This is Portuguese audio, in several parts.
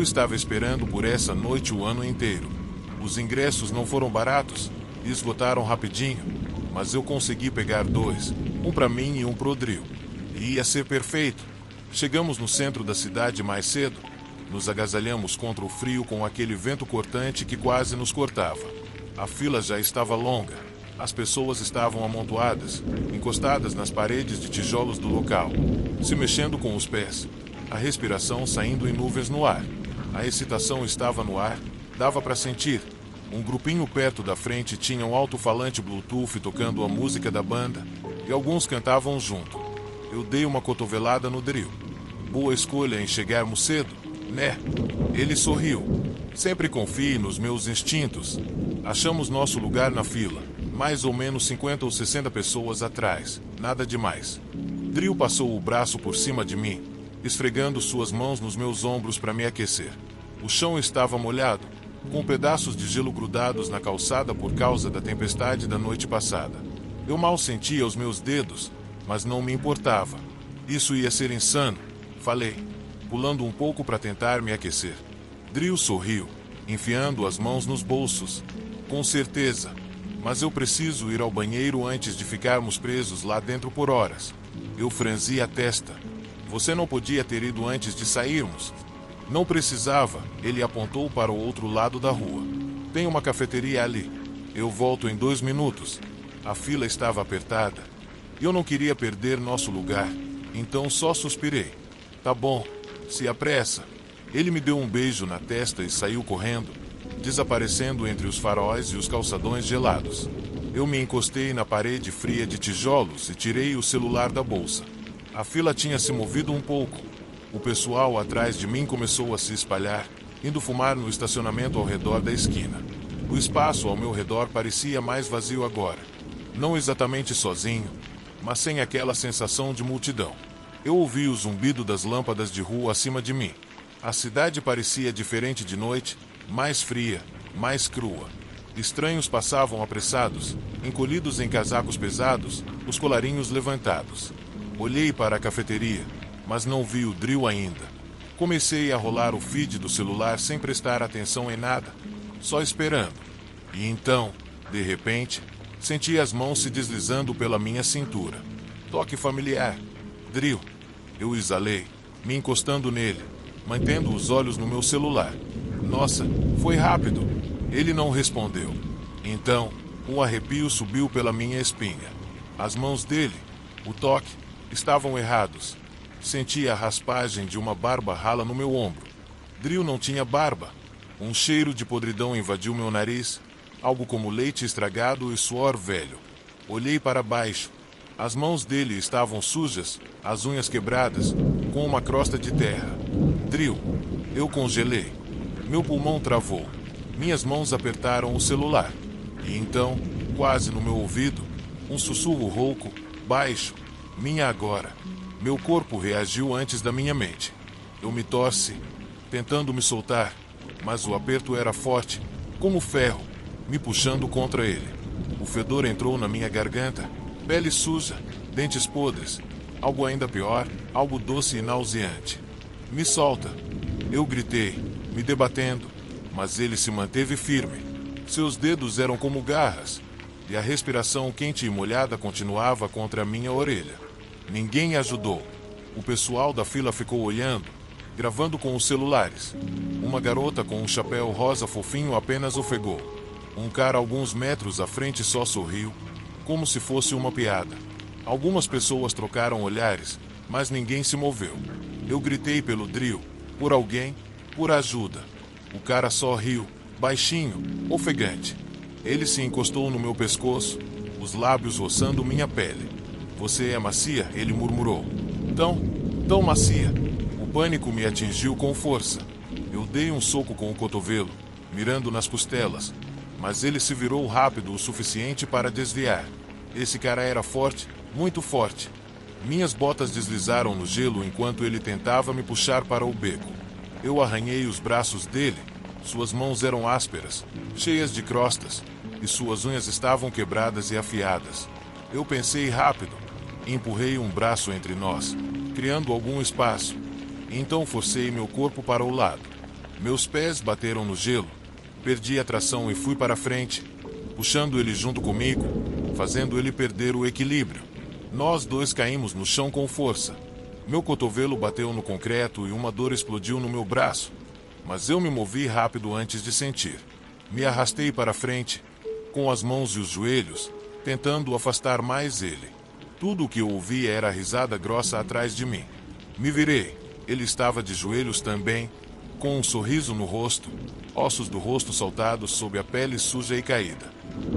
Eu estava esperando por essa noite o ano inteiro. Os ingressos não foram baratos e esgotaram rapidinho, mas eu consegui pegar 2, um para mim e um pro Drill. E ia ser perfeito. Chegamos no centro da cidade mais cedo. Nos agasalhamos contra o frio com aquele vento cortante que quase nos cortava. A fila já estava longa. As pessoas estavam amontoadas, encostadas nas paredes de tijolos do local, se mexendo com os pés, a respiração saindo em nuvens no ar. A excitação estava no ar, dava para sentir. Um grupinho perto da frente tinha um alto-falante Bluetooth tocando a música da banda e alguns cantavam junto. Eu dei uma cotovelada no Drill. Boa escolha em chegarmos cedo, né? Ele sorriu. Sempre confie nos meus instintos. Achamos nosso lugar na fila. Mais ou menos 50 ou 60 pessoas atrás. Nada demais. Drill passou o braço por cima de mim, esfregando suas mãos nos meus ombros para me aquecer. O chão estava molhado, com pedaços de gelo grudados na calçada por causa da tempestade da noite passada. Eu mal sentia os meus dedos, mas não me importava. Isso ia ser insano, falei, pulando um pouco para tentar me aquecer. Drill sorriu, enfiando as mãos nos bolsos. Com certeza, mas eu preciso ir ao banheiro antes de ficarmos presos lá dentro por horas. Eu franzi a testa. Você não podia ter ido antes de sairmos? Não precisava, ele apontou para o outro lado da rua. Tem uma cafeteria ali. Eu volto em 2 minutos. A fila estava apertada. Eu não queria perder nosso lugar, então só suspirei. Tá bom, se apressa. Ele me deu um beijo na testa e saiu correndo, desaparecendo entre os faróis e os calçadões gelados. Eu me encostei na parede fria de tijolos e tirei o celular da bolsa. A fila tinha se movido um pouco. O pessoal atrás de mim começou a se espalhar, indo fumar no estacionamento ao redor da esquina. O espaço ao meu redor parecia mais vazio agora. Não exatamente sozinho, mas sem aquela sensação de multidão. Eu ouvi o zumbido das lâmpadas de rua acima de mim. A cidade parecia diferente de noite, mais fria, mais crua. Estranhos passavam apressados, encolhidos em casacos pesados, os colarinhos levantados. Olhei para a cafeteria, mas não vi o Drill ainda. Comecei a rolar o feed do celular sem prestar atenção em nada, só esperando. E então, de repente, senti as mãos se deslizando pela minha cintura. Toque familiar. Drill. Eu exalei, me encostando nele, mantendo os olhos no meu celular. Nossa, foi rápido. Ele não respondeu. Então, um arrepio subiu pela minha espinha. As mãos dele, o toque, estavam errados. Senti a raspagem de uma barba rala no meu ombro. Drill não tinha barba. Um cheiro de podridão invadiu meu nariz, algo como leite estragado e suor velho. Olhei para baixo. As mãos dele estavam sujas, as unhas quebradas, com uma crosta de terra. Drill. Eu congelei. Meu pulmão travou. Minhas mãos apertaram o celular. E então, quase no meu ouvido, um sussurro rouco, baixo. Minha agora. Meu corpo reagiu antes da minha mente. Eu me torci, tentando me soltar, mas o aperto era forte, como ferro, me puxando contra ele. O fedor entrou na minha garganta, pele suja, dentes podres, algo ainda pior, algo doce e nauseante. Me solta. Eu gritei, me debatendo, mas ele se manteve firme. Seus dedos eram como garras, e a respiração quente e molhada continuava contra a minha orelha. Ninguém ajudou. O pessoal da fila ficou olhando, gravando com os celulares. Uma garota com um chapéu rosa fofinho apenas ofegou. Um cara alguns metros à frente só sorriu, como se fosse uma piada. Algumas pessoas trocaram olhares, mas ninguém se moveu. Eu gritei pelo Drill, por alguém, por ajuda. O cara só riu, baixinho, ofegante. Ele se encostou no meu pescoço, os lábios roçando minha pele. Você é macia? Ele murmurou. Tão macia. O pânico me atingiu com força. Eu dei um soco com o cotovelo, mirando nas costelas, mas ele se virou rápido o suficiente para desviar. Esse cara era forte, muito forte. Minhas botas deslizaram no gelo enquanto ele tentava me puxar para o beco. Eu arranhei os braços dele. Suas mãos eram ásperas, cheias de crostas, e suas unhas estavam quebradas e afiadas. Eu pensei rápido. Empurrei um braço entre nós, criando algum espaço. Então forcei meu corpo para o lado. Meus pés bateram no gelo, perdi a tração e fui para frente, puxando ele junto comigo, fazendo ele perder o equilíbrio. Nós dois caímos no chão com força. Meu cotovelo bateu no concreto e uma dor explodiu no meu braço, mas eu me movi rápido antes de sentir. Me arrastei para frente, com as mãos e os joelhos, tentando afastar mais ele. Tudo o que eu ouvi era a risada grossa atrás de mim. Me virei. Ele estava de joelhos também, com um sorriso no rosto, ossos do rosto saltados sob a pele suja e caída.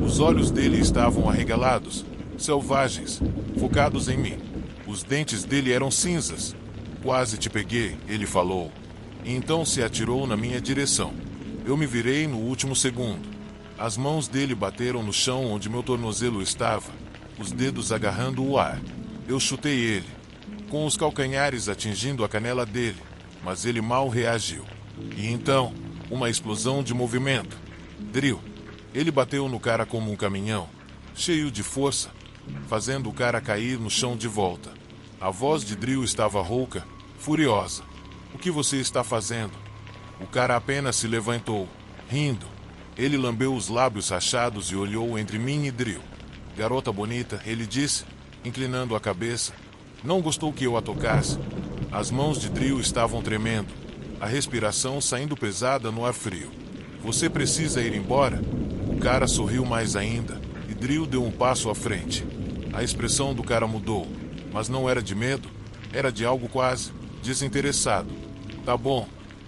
Os olhos dele estavam arregalados, selvagens, focados em mim. Os dentes dele eram cinzas. Quase te peguei, ele falou. E então se atirou na minha direção. Eu me virei no último segundo. As mãos dele bateram no chão onde meu tornozelo estava, os dedos agarrando o ar. Eu chutei ele, com os calcanhares atingindo a canela dele, mas ele mal reagiu. E então, uma explosão de movimento. Drill. Ele bateu no cara como um caminhão, cheio de força, fazendo o cara cair no chão de volta. A voz de Drill estava rouca, furiosa. O que você está fazendo? O cara apenas se levantou, rindo. Ele lambeu os lábios rachados e olhou entre mim e Drill. Garota bonita, ele disse, inclinando a cabeça. Não gostou que eu a tocasse. As mãos de Drill estavam tremendo, a respiração saindo pesada no ar frio. Você precisa ir embora? O cara sorriu mais ainda, e Drill deu um passo à frente. A expressão do cara mudou, mas não era de medo, era de algo quase desinteressado. Tá bom.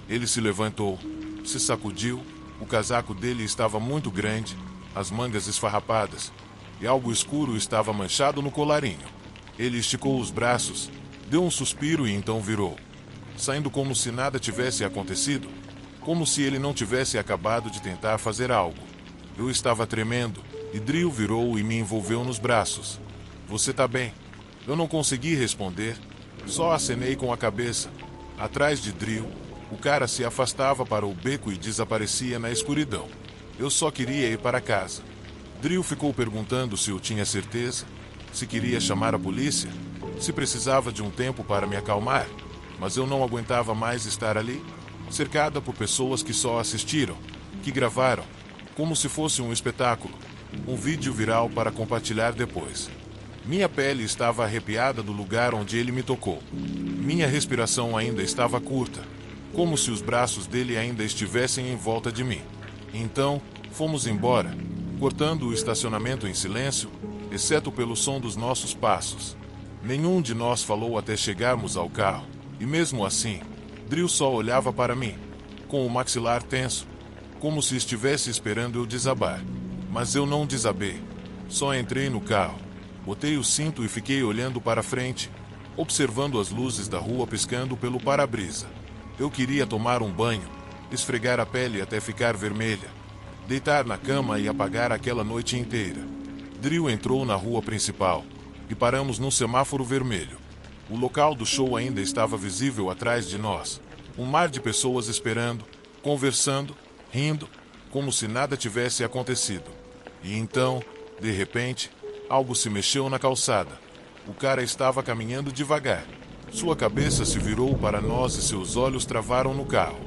Ele se levantou, se sacudiu. O casaco dele estava muito grande, as mangas esfarrapadas, e algo escuro estava manchado no colarinho. Ele esticou os braços, deu um suspiro e então virou, saindo como se nada tivesse acontecido, como se ele não tivesse acabado de tentar fazer algo. Eu estava tremendo, e Drill virou e me envolveu nos braços. Você tá bem? Eu não consegui responder, só acenei com a cabeça. Atrás de Drill, o cara se afastava para o beco e desaparecia na escuridão. Eu só queria ir para casa. Drill ficou perguntando se eu tinha certeza, se queria chamar a polícia, se precisava de um tempo para me acalmar, mas eu não aguentava mais estar ali, cercada por pessoas que só assistiram, que gravaram, como se fosse um espetáculo, um vídeo viral para compartilhar depois. Minha pele estava arrepiada do lugar onde ele me tocou. Minha respiração ainda estava curta, como se os braços dele ainda estivessem em volta de mim. Então, fomos embora, cortando o estacionamento em silêncio, exceto pelo som dos nossos passos. Nenhum de nós falou até chegarmos ao carro, e mesmo assim, Drill só olhava para mim, com o maxilar tenso, como se estivesse esperando eu desabar. Mas eu não desabei. Só entrei no carro, botei o cinto e fiquei olhando para frente, observando as luzes da rua piscando pelo para-brisa. Eu queria tomar um banho, esfregar a pele até ficar vermelha, deitar na cama e apagar aquela noite inteira. Drill entrou na rua principal e paramos num semáforo vermelho. O local do show ainda estava visível atrás de nós. Um mar de pessoas esperando, conversando, rindo, como se nada tivesse acontecido. E então, de repente, algo se mexeu na calçada. O cara estava caminhando devagar. Sua cabeça se virou para nós e seus olhos travaram no carro.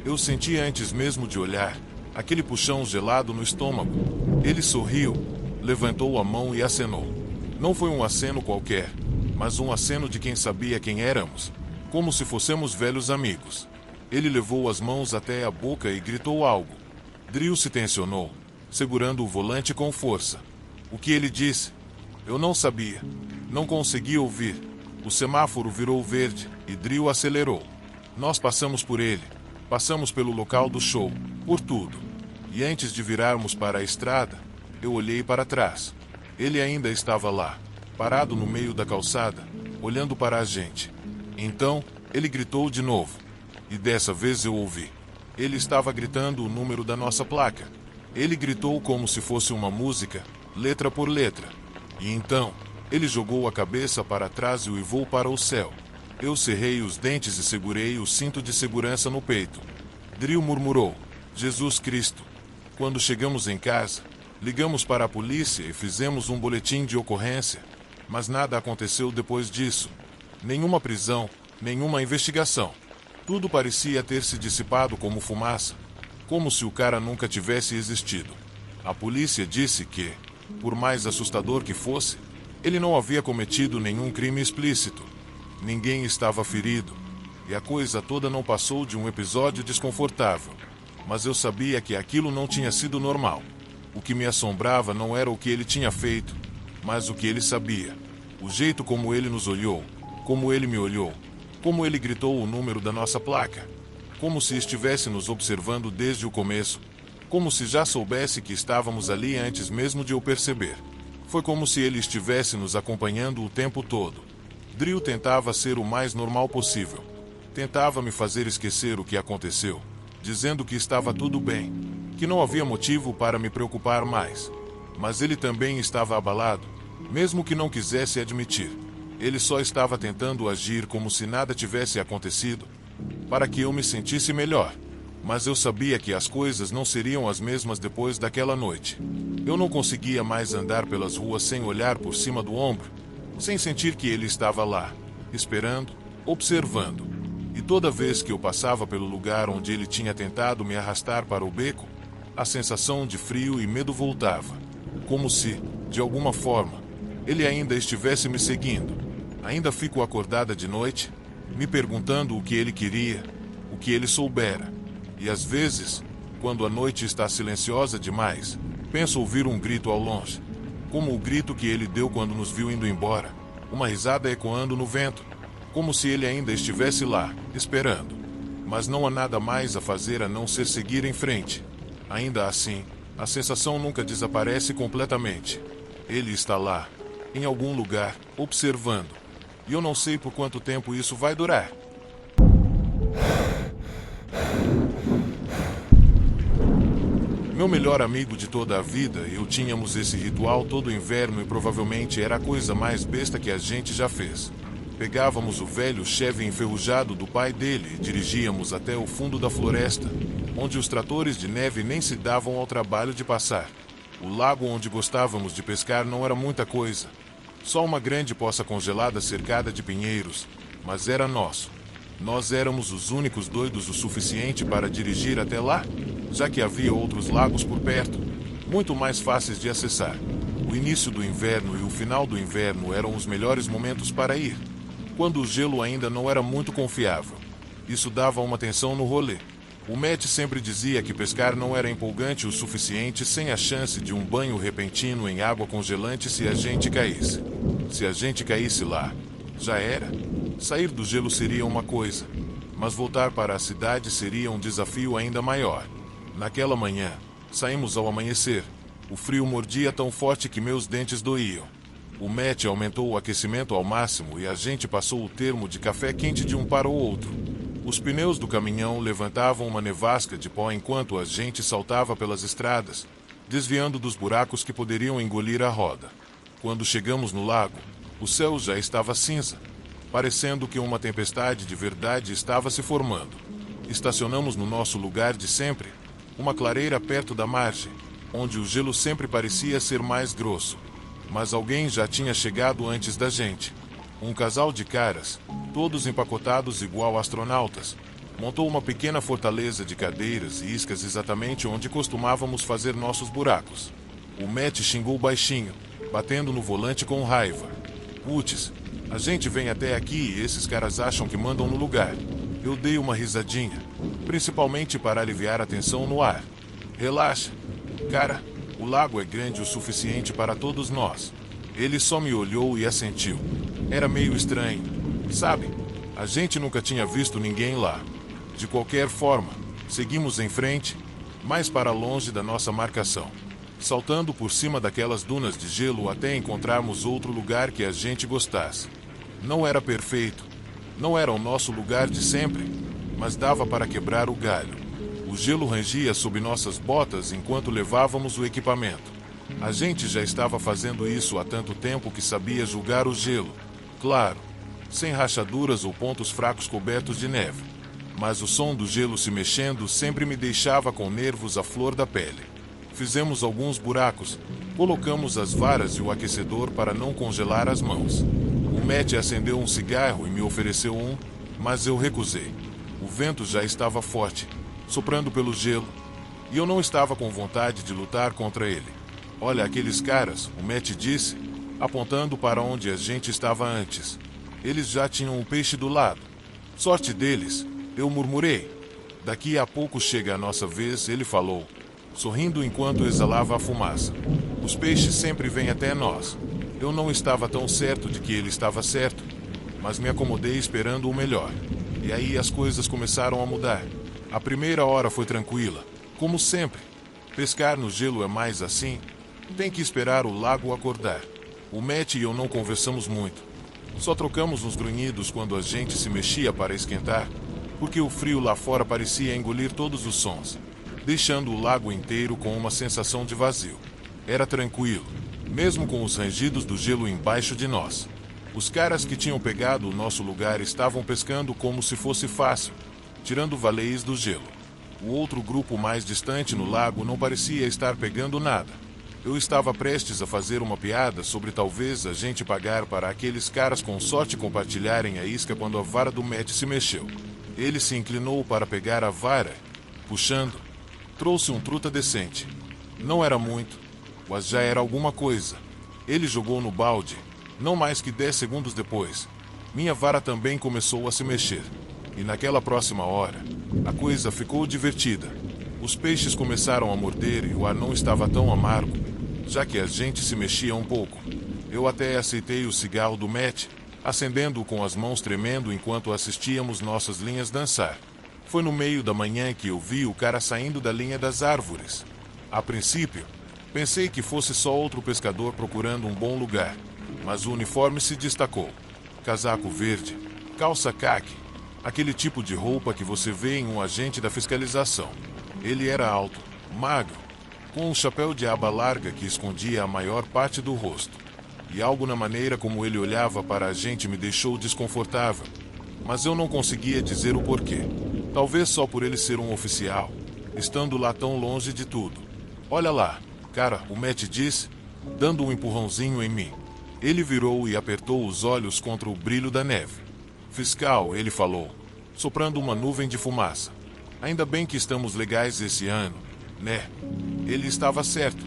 Eu senti antes mesmo de olhar, aquele puxão gelado no estômago. Ele sorriu, levantou a mão e acenou. Não foi um aceno qualquer, mas um aceno de quem sabia quem éramos, como se fôssemos velhos amigos. Ele levou as mãos até a boca e gritou algo. Drill se tensionou, segurando o volante com força. O que ele disse? Eu não sabia. Não consegui ouvir. O semáforo virou verde e Drill acelerou. Nós passamos por ele. Passamos pelo local do show, por tudo. E antes de virarmos para a estrada, eu olhei para trás. Ele ainda estava lá, parado no meio da calçada, olhando para a gente. Então, ele gritou de novo. E dessa vez eu ouvi. Ele estava gritando o número da nossa placa. Ele gritou como se fosse uma música, letra por letra. E então, ele jogou a cabeça para trás e uivou para o céu. Eu cerrei os dentes e segurei o cinto de segurança no peito. Drill murmurou, Jesus Cristo. Quando chegamos em casa, ligamos para a polícia e fizemos um boletim de ocorrência, mas nada aconteceu depois disso. Nenhuma prisão, nenhuma investigação. Tudo parecia ter se dissipado como fumaça, como se o cara nunca tivesse existido. A polícia disse que, por mais assustador que fosse, ele não havia cometido nenhum crime explícito. Ninguém estava ferido, e a coisa toda não passou de um episódio desconfortável. Mas eu sabia que aquilo não tinha sido normal. O que me assombrava não era o que ele tinha feito, mas o que ele sabia. O jeito como ele nos olhou, como ele me olhou, como ele gritou o número da nossa placa. Como se estivesse nos observando desde o começo, como se já soubesse que estávamos ali antes mesmo de eu perceber. Foi como se ele estivesse nos acompanhando o tempo todo. Drill tentava ser o mais normal possível. Tentava me fazer esquecer o que aconteceu, dizendo que estava tudo bem, que não havia motivo para me preocupar mais. Mas ele também estava abalado, mesmo que não quisesse admitir. Ele só estava tentando agir como se nada tivesse acontecido, para que eu me sentisse melhor. Mas eu sabia que as coisas não seriam as mesmas depois daquela noite. Eu não conseguia mais andar pelas ruas sem olhar por cima do ombro, sem sentir que ele estava lá, esperando, observando. E toda vez que eu passava pelo lugar onde ele tinha tentado me arrastar para o beco, a sensação de frio e medo voltava. Como se, de alguma forma, ele ainda estivesse me seguindo. Ainda fico acordada de noite, me perguntando o que ele queria, o que ele soubera. E às vezes, quando a noite está silenciosa demais, penso ouvir um grito ao longe, como o grito que ele deu quando nos viu indo embora, uma risada ecoando no vento, como se ele ainda estivesse lá, esperando. Mas não há nada mais a fazer a não ser seguir em frente. Ainda assim, a sensação nunca desaparece completamente. Ele está lá, em algum lugar, observando. E eu não sei por quanto tempo isso vai durar. Meu melhor amigo de toda a vida, eu tínhamos esse ritual todo inverno e provavelmente era a coisa mais besta que a gente já fez. Pegávamos o velho Chevy enferrujado do pai dele e dirigíamos até o fundo da floresta, onde os tratores de neve nem se davam ao trabalho de passar. O lago onde gostávamos de pescar não era muita coisa. Só uma grande poça congelada cercada de pinheiros, mas era nosso. Nós éramos os únicos doidos o suficiente para dirigir até lá, já que havia outros lagos por perto, muito mais fáceis de acessar. O início do inverno e o final do inverno eram os melhores momentos para ir, quando o gelo ainda não era muito confiável. Isso dava uma tensão no rolê. O Matt sempre dizia que pescar não era empolgante o suficiente sem a chance de um banho repentino em água congelante se a gente caísse. Se a gente caísse lá, já era. Sair do gelo seria uma coisa, mas voltar para a cidade seria um desafio ainda maior. Naquela manhã, saímos ao amanhecer. O frio mordia tão forte que meus dentes doíam. O Matt aumentou o aquecimento ao máximo e a gente passou o termo de café quente de um para o outro. Os pneus do caminhão levantavam uma nevasca de pó enquanto a gente saltava pelas estradas, desviando dos buracos que poderiam engolir a roda. Quando chegamos no lago, o céu já estava cinza, parecendo que uma tempestade de verdade estava se formando. Estacionamos no nosso lugar de sempre, uma clareira perto da margem, onde o gelo sempre parecia ser mais grosso. Mas alguém já tinha chegado antes da gente. Um casal de caras, todos empacotados igual astronautas, montou uma pequena fortaleza de cadeiras e iscas exatamente onde costumávamos fazer nossos buracos. O Matt xingou baixinho, batendo no volante com raiva. Putz, a gente vem até aqui e esses caras acham que mandam no lugar. Eu dei uma risadinha, principalmente para aliviar a tensão no ar. Relaxa, cara, o lago é grande o suficiente para todos nós. Ele só me olhou e assentiu. Era meio estranho, sabe? A gente nunca tinha visto ninguém lá. De qualquer forma, seguimos em frente, mais para longe da nossa marcação, saltando por cima daquelas dunas de gelo até encontrarmos outro lugar que a gente gostasse. Não era perfeito, não era o nosso lugar de sempre, mas dava para quebrar o galho. O gelo rangia sob nossas botas enquanto levávamos o equipamento. A gente já estava fazendo isso há tanto tempo que sabia julgar o gelo. Claro, sem rachaduras ou pontos fracos cobertos de neve. Mas o som do gelo se mexendo sempre me deixava com nervos à flor da pele. Fizemos alguns buracos, colocamos as varas e o aquecedor para não congelar as mãos. O Matt acendeu um cigarro e me ofereceu um, mas eu recusei. O O vento já estava forte, soprando pelo gelo, e eu não estava com vontade de lutar contra ele. Olha aqueles caras, o Matt disse, apontando para onde a gente estava antes. Eles já tinham o peixe do lado. Sorte deles, eu murmurei. Daqui a pouco chega a nossa vez, ele falou, sorrindo enquanto exalava a fumaça. Os peixes sempre vêm até nós. Eu não estava tão certo de que ele estava certo, mas me acomodei esperando o melhor. E aí as coisas começaram a mudar. A primeira hora foi tranquila, como sempre. Pescar no gelo é mais assim. Tem que esperar o lago acordar. O Matt e eu não conversamos muito. Só trocamos uns grunhidos quando a gente se mexia para esquentar, porque o frio lá fora parecia engolir todos os sons, deixando o lago inteiro com uma sensação de vazio. Era tranquilo, mesmo com os rangidos do gelo embaixo de nós. Os caras que tinham pegado o nosso lugar estavam pescando como se fosse fácil, tirando valeias do gelo. O outro grupo mais distante no lago não parecia estar pegando nada. Eu estava prestes a fazer uma piada sobre talvez a gente pagar para aqueles caras com sorte compartilharem a isca quando a vara do Matt se mexeu. Ele se inclinou para pegar a vara, puxando. Trouxe um truta decente. Não era muito, mas já era alguma coisa. Ele jogou no balde. Não mais que 10 segundos depois, minha vara também começou a se mexer. E naquela próxima hora, a coisa ficou divertida. Os peixes começaram a morder e o ar não estava tão amargo, já que a gente se mexia um pouco. Eu até aceitei o cigarro do Matt, acendendo-o com as mãos tremendo enquanto assistíamos nossas linhas dançar. Foi no meio da manhã que eu vi o cara saindo da linha das árvores. A princípio, pensei que fosse só outro pescador procurando um bom lugar, mas o uniforme se destacou. Casaco verde, calça caque, aquele tipo de roupa que você vê em um agente da fiscalização. Ele era alto, magro, com um chapéu de aba larga que escondia a maior parte do rosto. E algo na maneira como ele olhava para a gente me deixou desconfortável, mas eu não conseguia dizer o porquê. Talvez só por ele ser um oficial, estando lá tão longe de tudo. Olha lá, cara, o Matt disse, dando um empurrãozinho em mim. Ele virou e apertou os olhos contra o brilho da neve. Fiscal, ele falou, soprando uma nuvem de fumaça. Ainda bem que estamos legais esse ano, né? Ele estava certo.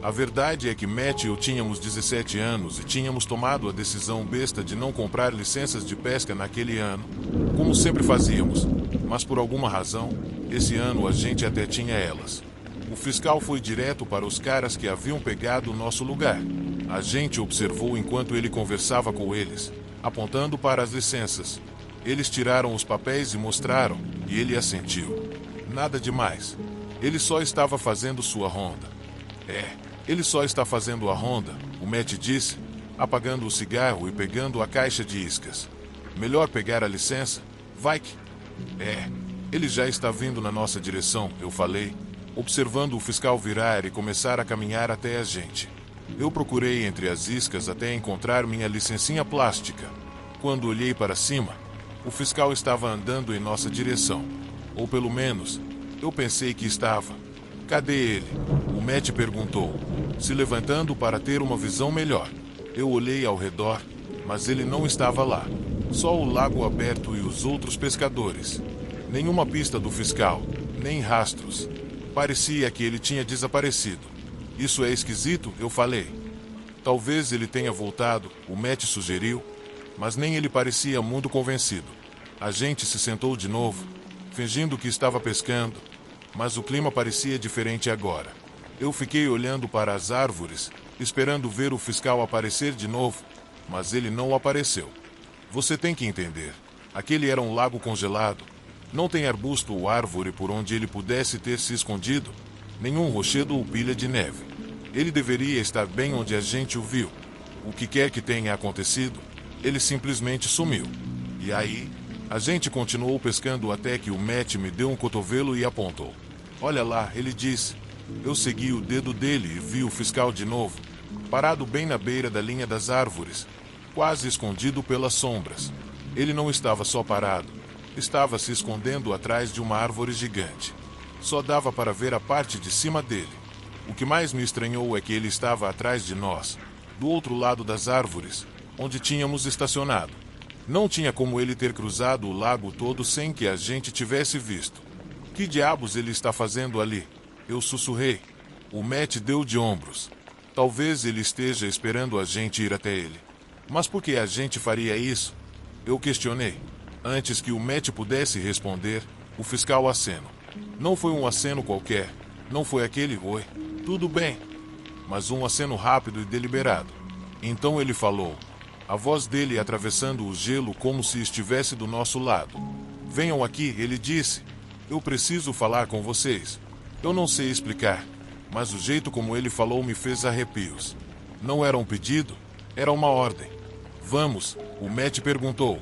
A verdade é que Matt e eu tínhamos 17 anos e tínhamos tomado a decisão besta de não comprar licenças de pesca naquele ano, como sempre fazíamos, mas por alguma razão, esse ano a gente até tinha elas. O fiscal foi direto para os caras que haviam pegado o nosso lugar. A gente observou enquanto ele conversava com eles, apontando para as licenças. Eles tiraram os papéis e mostraram, e ele assentiu. Nada demais. Ele só estava fazendo sua ronda. Ele só está fazendo a ronda, o Matt disse, apagando o cigarro e pegando a caixa de iscas. Melhor pegar a licença? Vai que... Ele já está vindo na nossa direção, eu falei, observando o fiscal virar e começar a caminhar até a gente. Eu procurei entre as iscas até encontrar minha licencinha plástica. Quando olhei para cima, o fiscal estava andando em nossa direção. Ou pelo menos, eu pensei que estava. Cadê ele? O Matt perguntou, se levantando para ter uma visão melhor. Eu olhei ao redor, mas ele não estava lá. Só o lago aberto e os outros pescadores. Nenhuma pista do fiscal, nem rastros. Parecia que ele tinha desaparecido. Isso é esquisito, eu falei. Talvez ele tenha voltado, o Matt sugeriu, mas nem ele parecia muito convencido. A gente se sentou de novo, fingindo que estava pescando, mas o clima parecia diferente agora. Eu fiquei olhando para as árvores, esperando ver o fiscal aparecer de novo, mas ele não apareceu. Você tem que entender, aquele era um lago congelado. Não tem arbusto ou árvore por onde ele pudesse ter se escondido, nenhum rochedo ou pilha de neve. Ele deveria estar bem onde a gente o viu. O que quer que tenha acontecido, ele simplesmente sumiu. E aí, a gente continuou pescando até que o Matt me deu um cotovelo e apontou. Olha lá, ele disse. Eu segui o dedo dele e vi o fiscal de novo, parado bem na beira da linha das árvores, quase escondido pelas sombras. Ele não estava só parado, estava se escondendo atrás de uma árvore gigante. Só dava para ver a parte de cima dele. O que mais me estranhou é que ele estava atrás de nós, do outro lado das árvores, onde tínhamos estacionado. Não tinha como ele ter cruzado o lago todo sem que a gente tivesse visto. Que diabos ele está fazendo ali? Eu sussurrei. O Matt deu de ombros. Talvez ele esteja esperando a gente ir até ele. Mas por que a gente faria isso? Eu questionei. Antes que o Matt pudesse responder, o fiscal aceno. Não foi um aceno qualquer. Não foi aquele oi, tudo bem. Mas um aceno rápido e deliberado. Então ele falou. A voz dele atravessando o gelo como se estivesse do nosso lado. Venham aqui, ele disse. Eu preciso falar com vocês. Eu não sei explicar, mas o jeito como ele falou me fez arrepios. Não era um pedido, era uma ordem. Vamos, o Matt perguntou.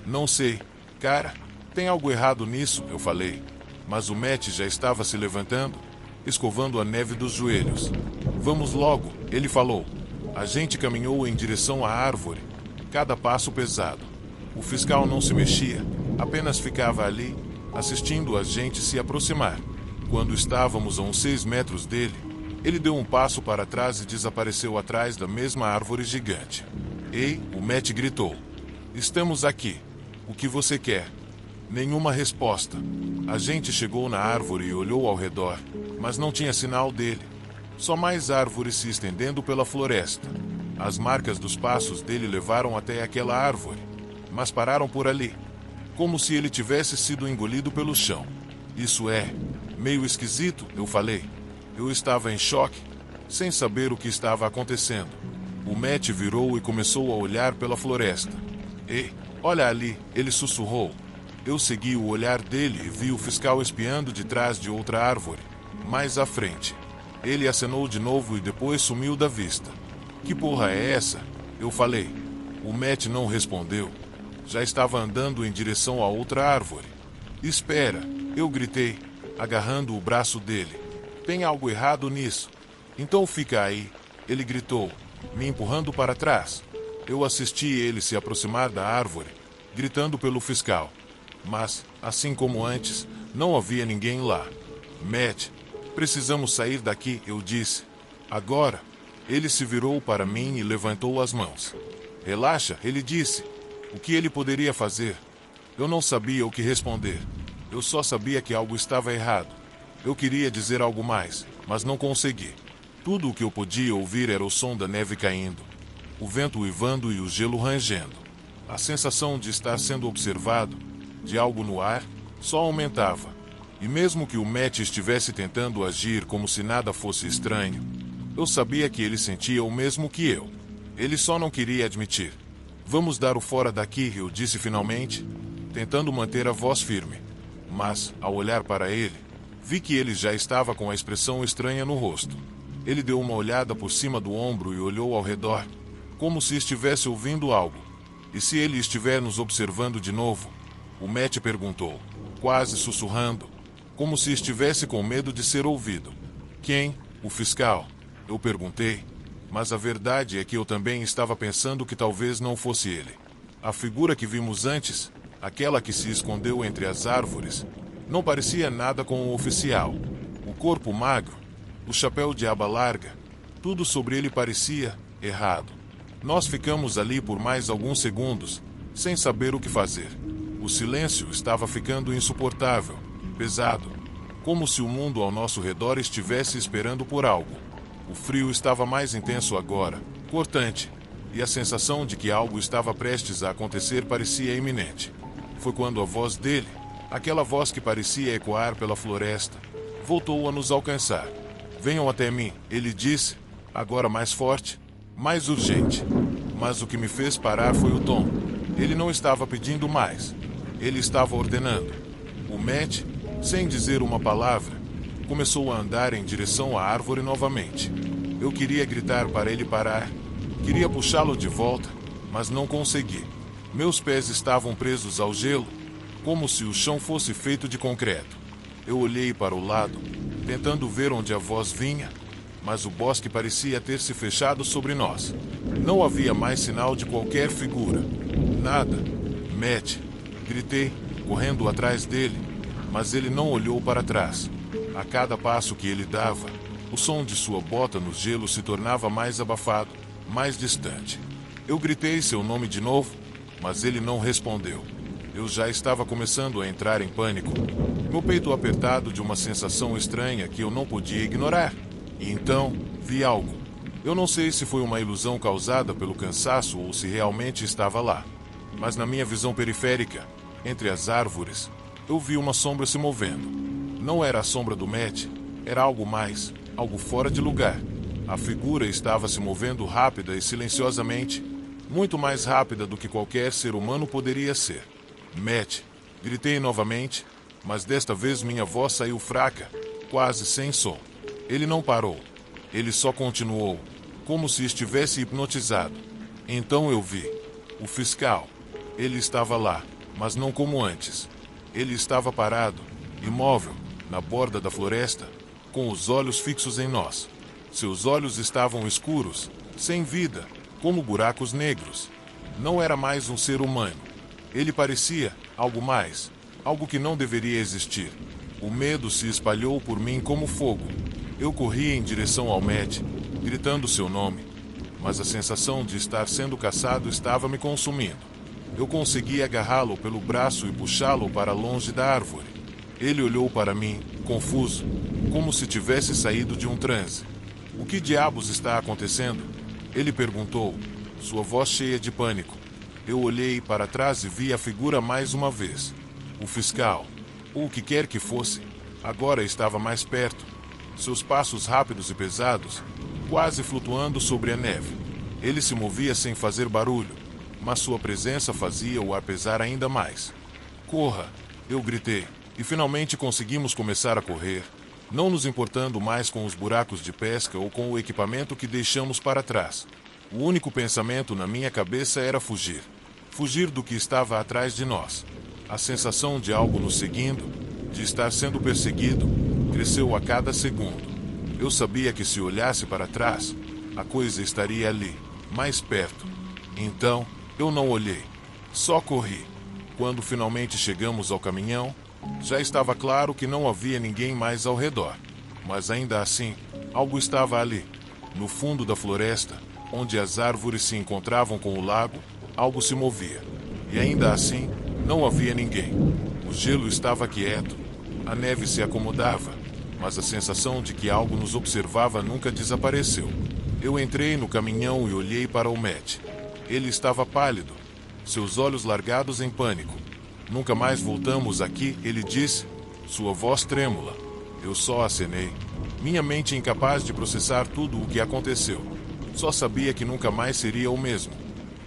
Não sei, cara, tem algo errado nisso, eu falei. Mas o Matt já estava se levantando, escovando a neve dos joelhos. Vamos logo, ele falou. A gente caminhou em direção à árvore, cada passo pesado. O fiscal não se mexia, apenas ficava ali, assistindo a gente se aproximar. Quando estávamos a uns 6 metros dele, ele deu um passo para trás e desapareceu atrás da mesma árvore gigante. Ei, o Matt gritou. Estamos aqui. O que você quer? Nenhuma resposta. A gente chegou na árvore e olhou ao redor, mas não tinha sinal dele. Só mais árvores se estendendo pela floresta. As marcas dos passos dele levaram até aquela árvore, mas pararam por ali, como se ele tivesse sido engolido pelo chão. Isso é meio esquisito, eu falei. Eu estava em choque, sem saber o que estava acontecendo. O Matt virou e começou a olhar pela floresta. Ei, olha ali, ele sussurrou. Eu segui o olhar dele e vi o fiscal espiando de trás de outra árvore, mais à frente. Ele acenou de novo e depois sumiu da vista. Que porra é essa? Eu falei. O Matt não respondeu. Já estava andando em direção a outra árvore. Espera, eu gritei, agarrando o braço dele. Tem algo errado nisso. Então fica aí, ele gritou, me empurrando para trás. Eu assisti ele se aproximar da árvore, gritando pelo fiscal. Mas, assim como antes, não havia ninguém lá. Matt, precisamos sair daqui, eu disse. Agora, ele se virou para mim e levantou as mãos. Relaxa, ele disse. O que ele poderia fazer? Eu não sabia o que responder. Eu só sabia que algo estava errado. Eu queria dizer algo mais, mas não consegui. Tudo o que eu podia ouvir era o som da neve caindo, o vento uivando e o gelo rangendo. A sensação de estar sendo observado, de algo no ar, só aumentava. E mesmo que o Matt estivesse tentando agir como se nada fosse estranho, eu sabia que ele sentia o mesmo que eu. Ele só não queria admitir. Vamos dar o fora daqui, eu disse finalmente, tentando manter a voz firme. Mas, ao olhar para ele, vi que ele já estava com a expressão estranha no rosto. Ele deu uma olhada por cima do ombro e olhou ao redor, como se estivesse ouvindo algo. E se ele estiver nos observando de novo? O Matt perguntou, quase sussurrando, como se estivesse com medo de ser ouvido. Quem? O fiscal? Eu perguntei, mas a verdade é que eu também estava pensando que talvez não fosse ele. A figura que vimos antes, aquela que se escondeu entre as árvores, não parecia nada com o oficial. O corpo magro, o chapéu de aba larga, tudo sobre ele parecia errado. Nós ficamos ali por mais alguns segundos, sem saber o que fazer. O silêncio estava ficando insuportável, pesado, como se o mundo ao nosso redor estivesse esperando por algo. O frio estava mais intenso agora, cortante, e a sensação de que algo estava prestes a acontecer parecia iminente. Foi quando a voz dele, aquela voz que parecia ecoar pela floresta, voltou a nos alcançar. Venham até mim, ele disse, agora mais forte, mais urgente. Mas o que me fez parar foi o tom. Ele não estava pedindo mais. Ele estava ordenando. O Matt, sem dizer uma palavra, começou a andar em direção à árvore novamente. Eu queria gritar para ele parar. Queria puxá-lo de volta, mas não consegui. Meus pés estavam presos ao gelo, como se o chão fosse feito de concreto. Eu olhei para o lado, tentando ver onde a voz vinha, mas o bosque parecia ter se fechado sobre nós. Não havia mais sinal de qualquer figura. Nada. Matt, gritei, correndo atrás dele, mas ele não olhou para trás. A cada passo que ele dava, o som de sua bota no gelo se tornava mais abafado, mais distante. Eu gritei seu nome de novo, mas ele não respondeu. Eu já estava começando a entrar em pânico, meu peito apertado de uma sensação estranha que eu não podia ignorar. E então, vi algo. Eu não sei se foi uma ilusão causada pelo cansaço ou se realmente estava lá. Mas na minha visão periférica, entre as árvores, eu vi uma sombra se movendo. Não era a sombra do Matt, era algo mais, algo fora de lugar. A figura estava se movendo rápida e silenciosamente, muito mais rápida do que qualquer ser humano poderia ser. Matt, gritei novamente, mas desta vez minha voz saiu fraca, quase sem som. Ele não parou. Ele só continuou, como se estivesse hipnotizado. Então eu vi. O fiscal. Ele estava lá, mas não como antes. Ele estava parado, imóvel, na borda da floresta, com os olhos fixos em nós. Seus olhos estavam escuros, sem vida, como buracos negros. Não era mais um ser humano. Ele parecia algo mais, algo que não deveria existir. O medo se espalhou por mim como fogo. Eu corri em direção ao Matt, gritando seu nome, mas a sensação de estar sendo caçado estava me consumindo. Eu consegui agarrá-lo pelo braço e puxá-lo para longe da árvore. Ele olhou para mim, confuso, como se tivesse saído de um transe. O que diabos está acontecendo? Ele perguntou, sua voz cheia de pânico. Eu olhei para trás e vi a figura mais uma vez. O fiscal, ou o que quer que fosse, agora estava mais perto. Seus passos rápidos e pesados, quase flutuando sobre a neve. Ele se movia sem fazer barulho, mas sua presença fazia-o a pesar ainda mais. Corra! Eu gritei, e finalmente conseguimos começar a correr, não nos importando mais com os buracos de pesca ou com o equipamento que deixamos para trás. O único pensamento na minha cabeça era fugir. Fugir do que estava atrás de nós. A sensação de algo nos seguindo, de estar sendo perseguido, cresceu a cada segundo. Eu sabia que se olhasse para trás, a coisa estaria ali, mais perto. Então, eu não olhei. Só corri. Quando finalmente chegamos ao caminhão, já estava claro que não havia ninguém mais ao redor. Mas ainda assim, algo estava ali. No fundo da floresta, onde as árvores se encontravam com o lago, algo se movia. E ainda assim, não havia ninguém. O gelo estava quieto. A neve se acomodava, mas a sensação de que algo nos observava nunca desapareceu. Eu entrei no caminhão e olhei para o Matt. Ele estava pálido, seus olhos largados em pânico. Nunca mais voltamos aqui, ele disse, sua voz trêmula. Eu só acenei. Minha mente incapaz de processar tudo o que aconteceu. Só sabia que nunca mais seria o mesmo.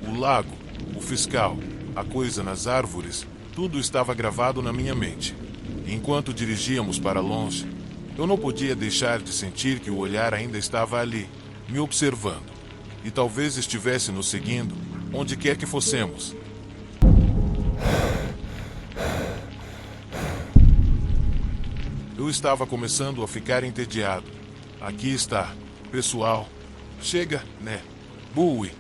O lago, o fiscal, a coisa nas árvores, tudo estava gravado na minha mente. Enquanto dirigíamos para longe, eu não podia deixar de sentir que o olhar ainda estava ali, me observando. E talvez estivesse nos seguindo, onde quer que fossemos. Eu estava começando a ficar entediado. Aqui está, pessoal. Chega, né? Buui.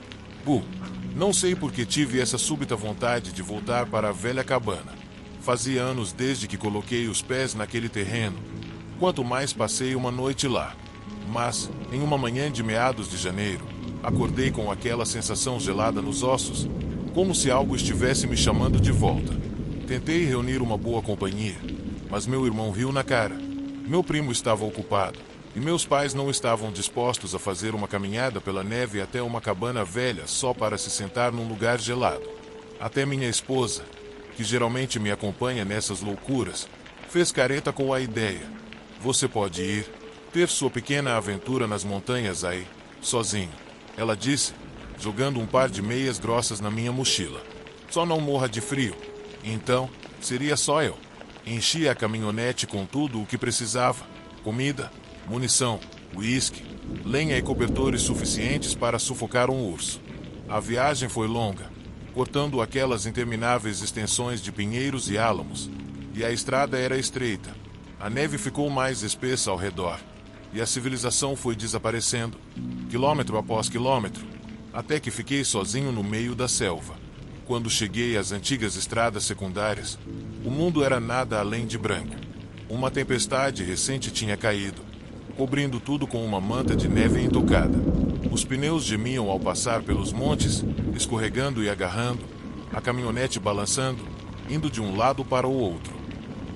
Não sei por que tive essa súbita vontade de voltar para a velha cabana. Fazia anos desde que coloquei os pés naquele terreno. Quanto mais passei uma noite lá. Mas, em uma manhã de meados de janeiro, acordei com aquela sensação gelada nos ossos, como se algo estivesse me chamando de volta. Tentei reunir uma boa companhia, mas meu irmão riu na cara. Meu primo estava ocupado, e meus pais não estavam dispostos a fazer uma caminhada pela neve até uma cabana velha só para se sentar num lugar gelado. Até minha esposa, que geralmente me acompanha nessas loucuras, fez careta com a ideia. Você pode ir, ter sua pequena aventura nas montanhas aí, sozinho. Ela disse, jogando um par de meias grossas na minha mochila. Só não morra de frio. Então, seria só eu. Enchi a caminhonete com tudo o que precisava. Comida, munição, uísque, lenha e cobertores suficientes para sufocar um urso. A viagem foi longa, cortando aquelas intermináveis extensões de pinheiros e álamos, e a estrada era estreita. A neve ficou mais espessa ao redor, e a civilização foi desaparecendo, quilômetro após quilômetro, até que fiquei sozinho no meio da selva. Quando cheguei às antigas estradas secundárias, o mundo era nada além de branco. Uma tempestade recente tinha caído, cobrindo tudo com uma manta de neve intocada. Os pneus gemiam ao passar pelos montes, escorregando e agarrando, a caminhonete balançando, indo de um lado para o outro.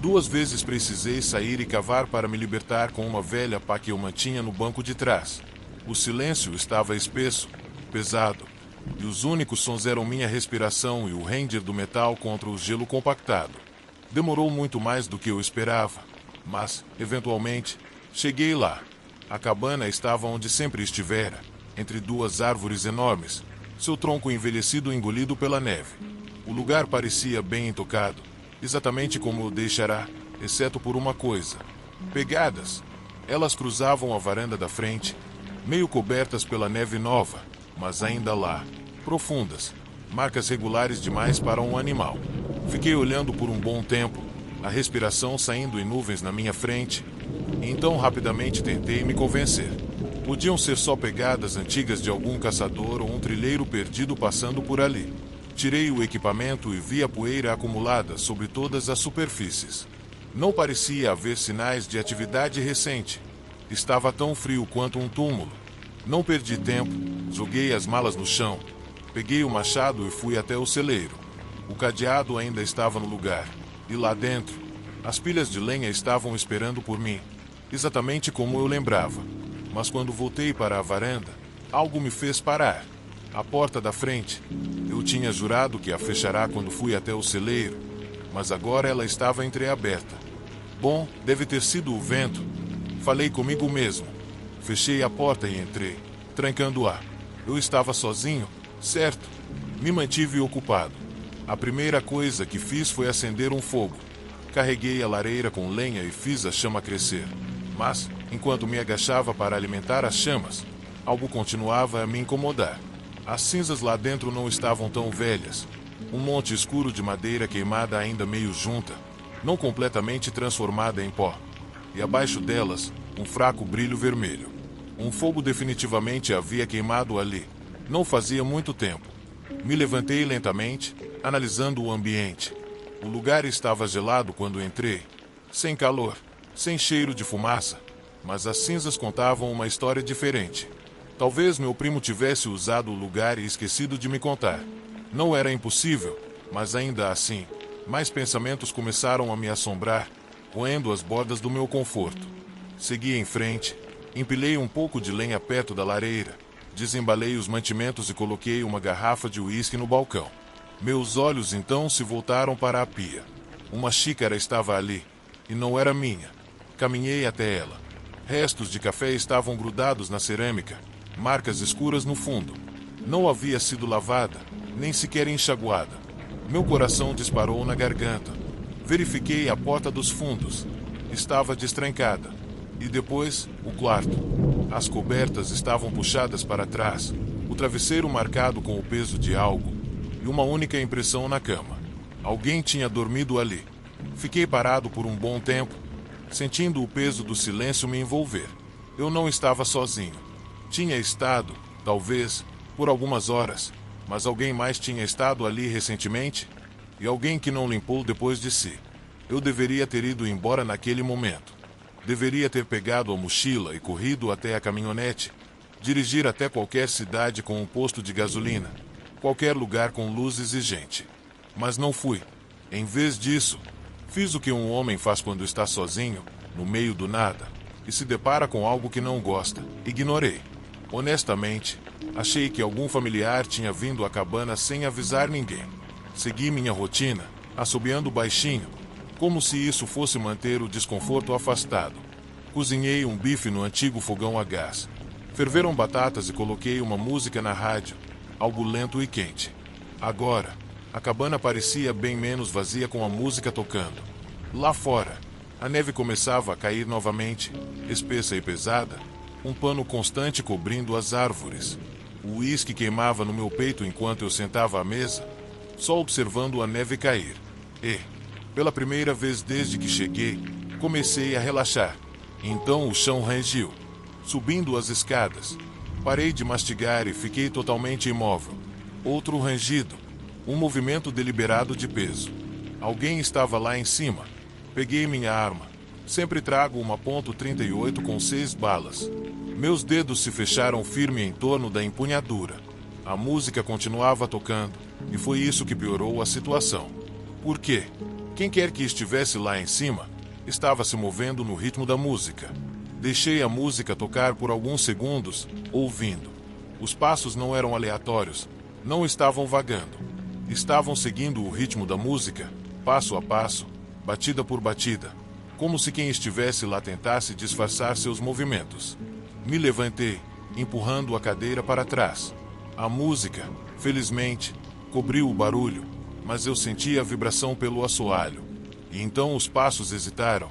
2 vezes precisei sair e cavar para me libertar com uma velha pá que eu mantinha no banco de trás. O silêncio estava espesso, pesado, e os únicos sons eram minha respiração e o render do metal contra o gelo compactado. Demorou muito mais do que eu esperava, mas, eventualmente, cheguei lá. A cabana estava onde sempre estivera, entre 2 árvores enormes, seu tronco envelhecido engolido pela neve. O lugar parecia bem intocado, exatamente como o deixará, exceto por uma coisa: pegadas. Elas cruzavam a varanda da frente, meio cobertas pela neve nova, mas ainda lá, profundas, marcas regulares demais para um animal. Fiquei olhando por um bom tempo, a respiração saindo em nuvens na minha frente, e então rapidamente tentei me convencer. Podiam ser só pegadas antigas de algum caçador ou um trilheiro perdido passando por ali. Tirei o equipamento e vi a poeira acumulada sobre todas as superfícies. Não parecia haver sinais de atividade recente. Estava tão frio quanto um túmulo. Não perdi tempo, joguei as malas no chão, peguei o machado e fui até o celeiro. O cadeado ainda estava no lugar, e lá dentro, as pilhas de lenha estavam esperando por mim, exatamente como eu lembrava. Mas quando voltei para a varanda, algo me fez parar. A porta da frente. Eu tinha jurado que a fechará quando fui até o celeiro, mas agora ela estava entreaberta. Bom, deve ter sido o vento. Falei comigo mesmo. Fechei a porta e entrei, trancando-a. Eu estava sozinho, certo? Me mantive ocupado. A primeira coisa que fiz foi acender um fogo. Carreguei a lareira com lenha e fiz a chama crescer. Mas, enquanto me agachava para alimentar as chamas, algo continuava a me incomodar. As cinzas lá dentro não estavam tão velhas. Um monte escuro de madeira queimada ainda meio junta, não completamente transformada em pó. E abaixo delas, um fraco brilho vermelho. Um fogo definitivamente havia queimado ali. Não fazia muito tempo. Me levantei lentamente, analisando o ambiente. O lugar estava gelado quando entrei. Sem calor, sem cheiro de fumaça. Mas as cinzas contavam uma história diferente. Talvez meu primo tivesse usado o lugar e esquecido de me contar. Não era impossível, mas ainda assim, mais pensamentos começaram a me assombrar, roendo as bordas do meu conforto. Segui em frente, empilhei um pouco de lenha perto da lareira, desembalei os mantimentos e coloquei uma garrafa de uísque no balcão. Meus olhos então se voltaram para a pia. Uma xícara estava ali, e não era minha. Caminhei até ela. Restos de café estavam grudados na cerâmica, marcas escuras no fundo. Não havia sido lavada, nem sequer enxaguada. Meu coração disparou na garganta. Verifiquei a porta dos fundos. Estava destrancada. E depois, o quarto. As cobertas estavam puxadas para trás, o travesseiro marcado com o peso de algo, e uma única impressão na cama. Alguém tinha dormido ali. Fiquei parado por um bom tempo, sentindo o peso do silêncio me envolver. Eu não estava sozinho. Tinha estado, talvez, por algumas horas, mas alguém mais tinha estado ali recentemente, e alguém que não limpou depois de si. Eu deveria ter ido embora naquele momento. Deveria ter pegado a mochila e corrido até a caminhonete, dirigir até qualquer cidade com um posto de gasolina, qualquer lugar com luzes e gente. Mas não fui. Em vez disso, fiz o que um homem faz quando está sozinho, no meio do nada, e se depara com algo que não gosta. Ignorei. Honestamente, achei que algum familiar tinha vindo à cabana sem avisar ninguém. Segui minha rotina, assobiando baixinho, como se isso fosse manter o desconforto afastado. Cozinhei um bife no antigo fogão a gás. Ferveram batatas e coloquei uma música na rádio, algo lento e quente. Agora, a cabana parecia bem menos vazia com a música tocando. Lá fora, a neve começava a cair novamente, espessa e pesada, um pano constante cobrindo as árvores. O uísque queimava no meu peito enquanto eu sentava à mesa, só observando a neve cair. E, pela primeira vez desde que cheguei, comecei a relaxar. Então o chão rangiu, subindo as escadas. Parei de mastigar e fiquei totalmente imóvel. Outro rangido, um movimento deliberado de peso. Alguém estava lá em cima. Peguei minha arma. Sempre trago uma .38 com 6 balas. Meus dedos se fecharam firme em torno da empunhadura. A música continuava tocando, e foi isso que piorou a situação. Por quê? Quem quer que estivesse lá em cima, estava se movendo no ritmo da música. Deixei a música tocar por alguns segundos, ouvindo. Os passos não eram aleatórios, não estavam vagando. Estavam seguindo o ritmo da música, passo a passo, batida por batida, como se quem estivesse lá tentasse disfarçar seus movimentos. Me levantei, empurrando a cadeira para trás. A música, felizmente, cobriu o barulho, mas eu senti a vibração pelo assoalho. E então os passos hesitaram.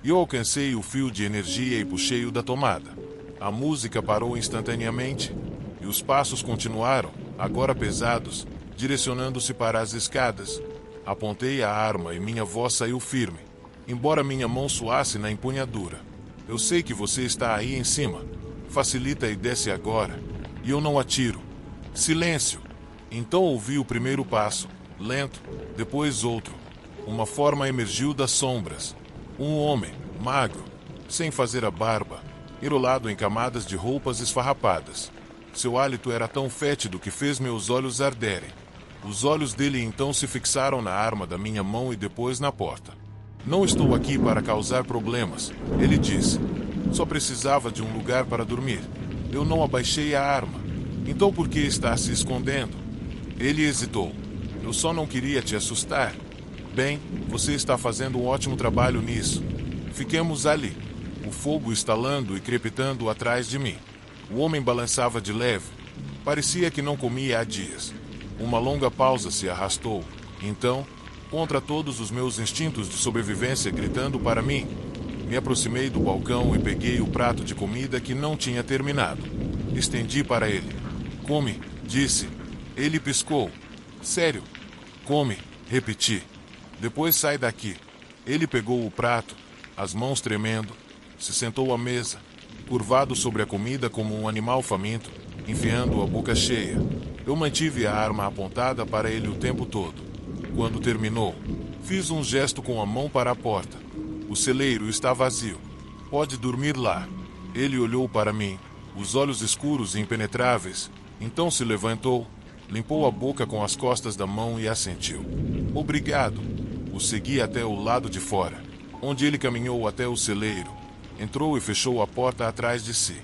E eu alcancei o fio de energia e puxei-o da tomada. A música parou instantaneamente, e os passos continuaram, agora pesados, direcionando-se para as escadas. Apontei a arma e minha voz saiu firme, embora minha mão suasse na empunhadura. Eu sei que você está aí em cima. Facilita e desce agora. E eu não atiro. Silêncio! Então ouvi o primeiro passo, lento, depois outro. Uma forma emergiu das sombras. Um homem, magro, sem fazer a barba, enrolado em camadas de roupas esfarrapadas. Seu hálito era tão fétido que fez meus olhos arderem. Os olhos dele então se fixaram na arma da minha mão e depois na porta. Não estou aqui para causar problemas, ele disse. Só precisava de um lugar para dormir. Eu não abaixei a arma. Então por que está se escondendo? Ele hesitou. Eu só não queria te assustar. Bem, você está fazendo um ótimo trabalho nisso. Fiquemos ali. O fogo estalando e crepitando atrás de mim. O homem balançava de leve. Parecia que não comia há dias. Uma longa pausa se arrastou. Então, contra todos os meus instintos de sobrevivência gritando para mim, me aproximei do balcão e peguei o prato de comida que não tinha terminado. Estendi para ele. Come, disse. Ele piscou. Sério? Come, repeti. Depois sai daqui. Ele pegou o prato, as mãos tremendo, se sentou à mesa, curvado sobre a comida como um animal faminto, enfiando a boca cheia. Eu mantive a arma apontada para ele o tempo todo. Quando terminou, fiz um gesto com a mão para a porta. O celeiro está vazio. Pode dormir lá. Ele olhou para mim, os olhos escuros e impenetráveis. Então se levantou, limpou a boca com as costas da mão e assentiu. Obrigado. O segui até o lado de fora, onde ele caminhou até o celeiro. Entrou e fechou a porta atrás de si.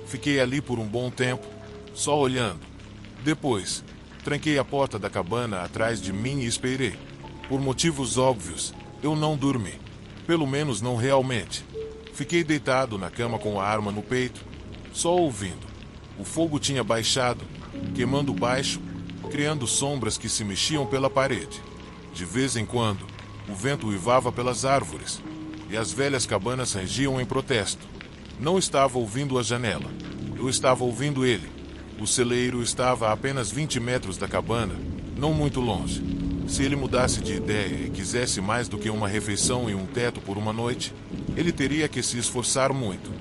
Fiquei ali por um bom tempo, só olhando. Depois, tranquei a porta da cabana atrás de mim e esperei. Por motivos óbvios, eu não dormi. Pelo menos não realmente. Fiquei deitado na cama com a arma no peito, só ouvindo. O fogo tinha baixado, queimando baixo, criando sombras que se mexiam pela parede. De vez em quando, o vento uivava pelas árvores, e as velhas cabanas rangiam em protesto. Não estava ouvindo a janela. Eu estava ouvindo ele. O celeiro estava a apenas 20 metros da cabana, não muito longe. Se ele mudasse de ideia e quisesse mais do que uma refeição e um teto por uma noite, ele teria que se esforçar muito.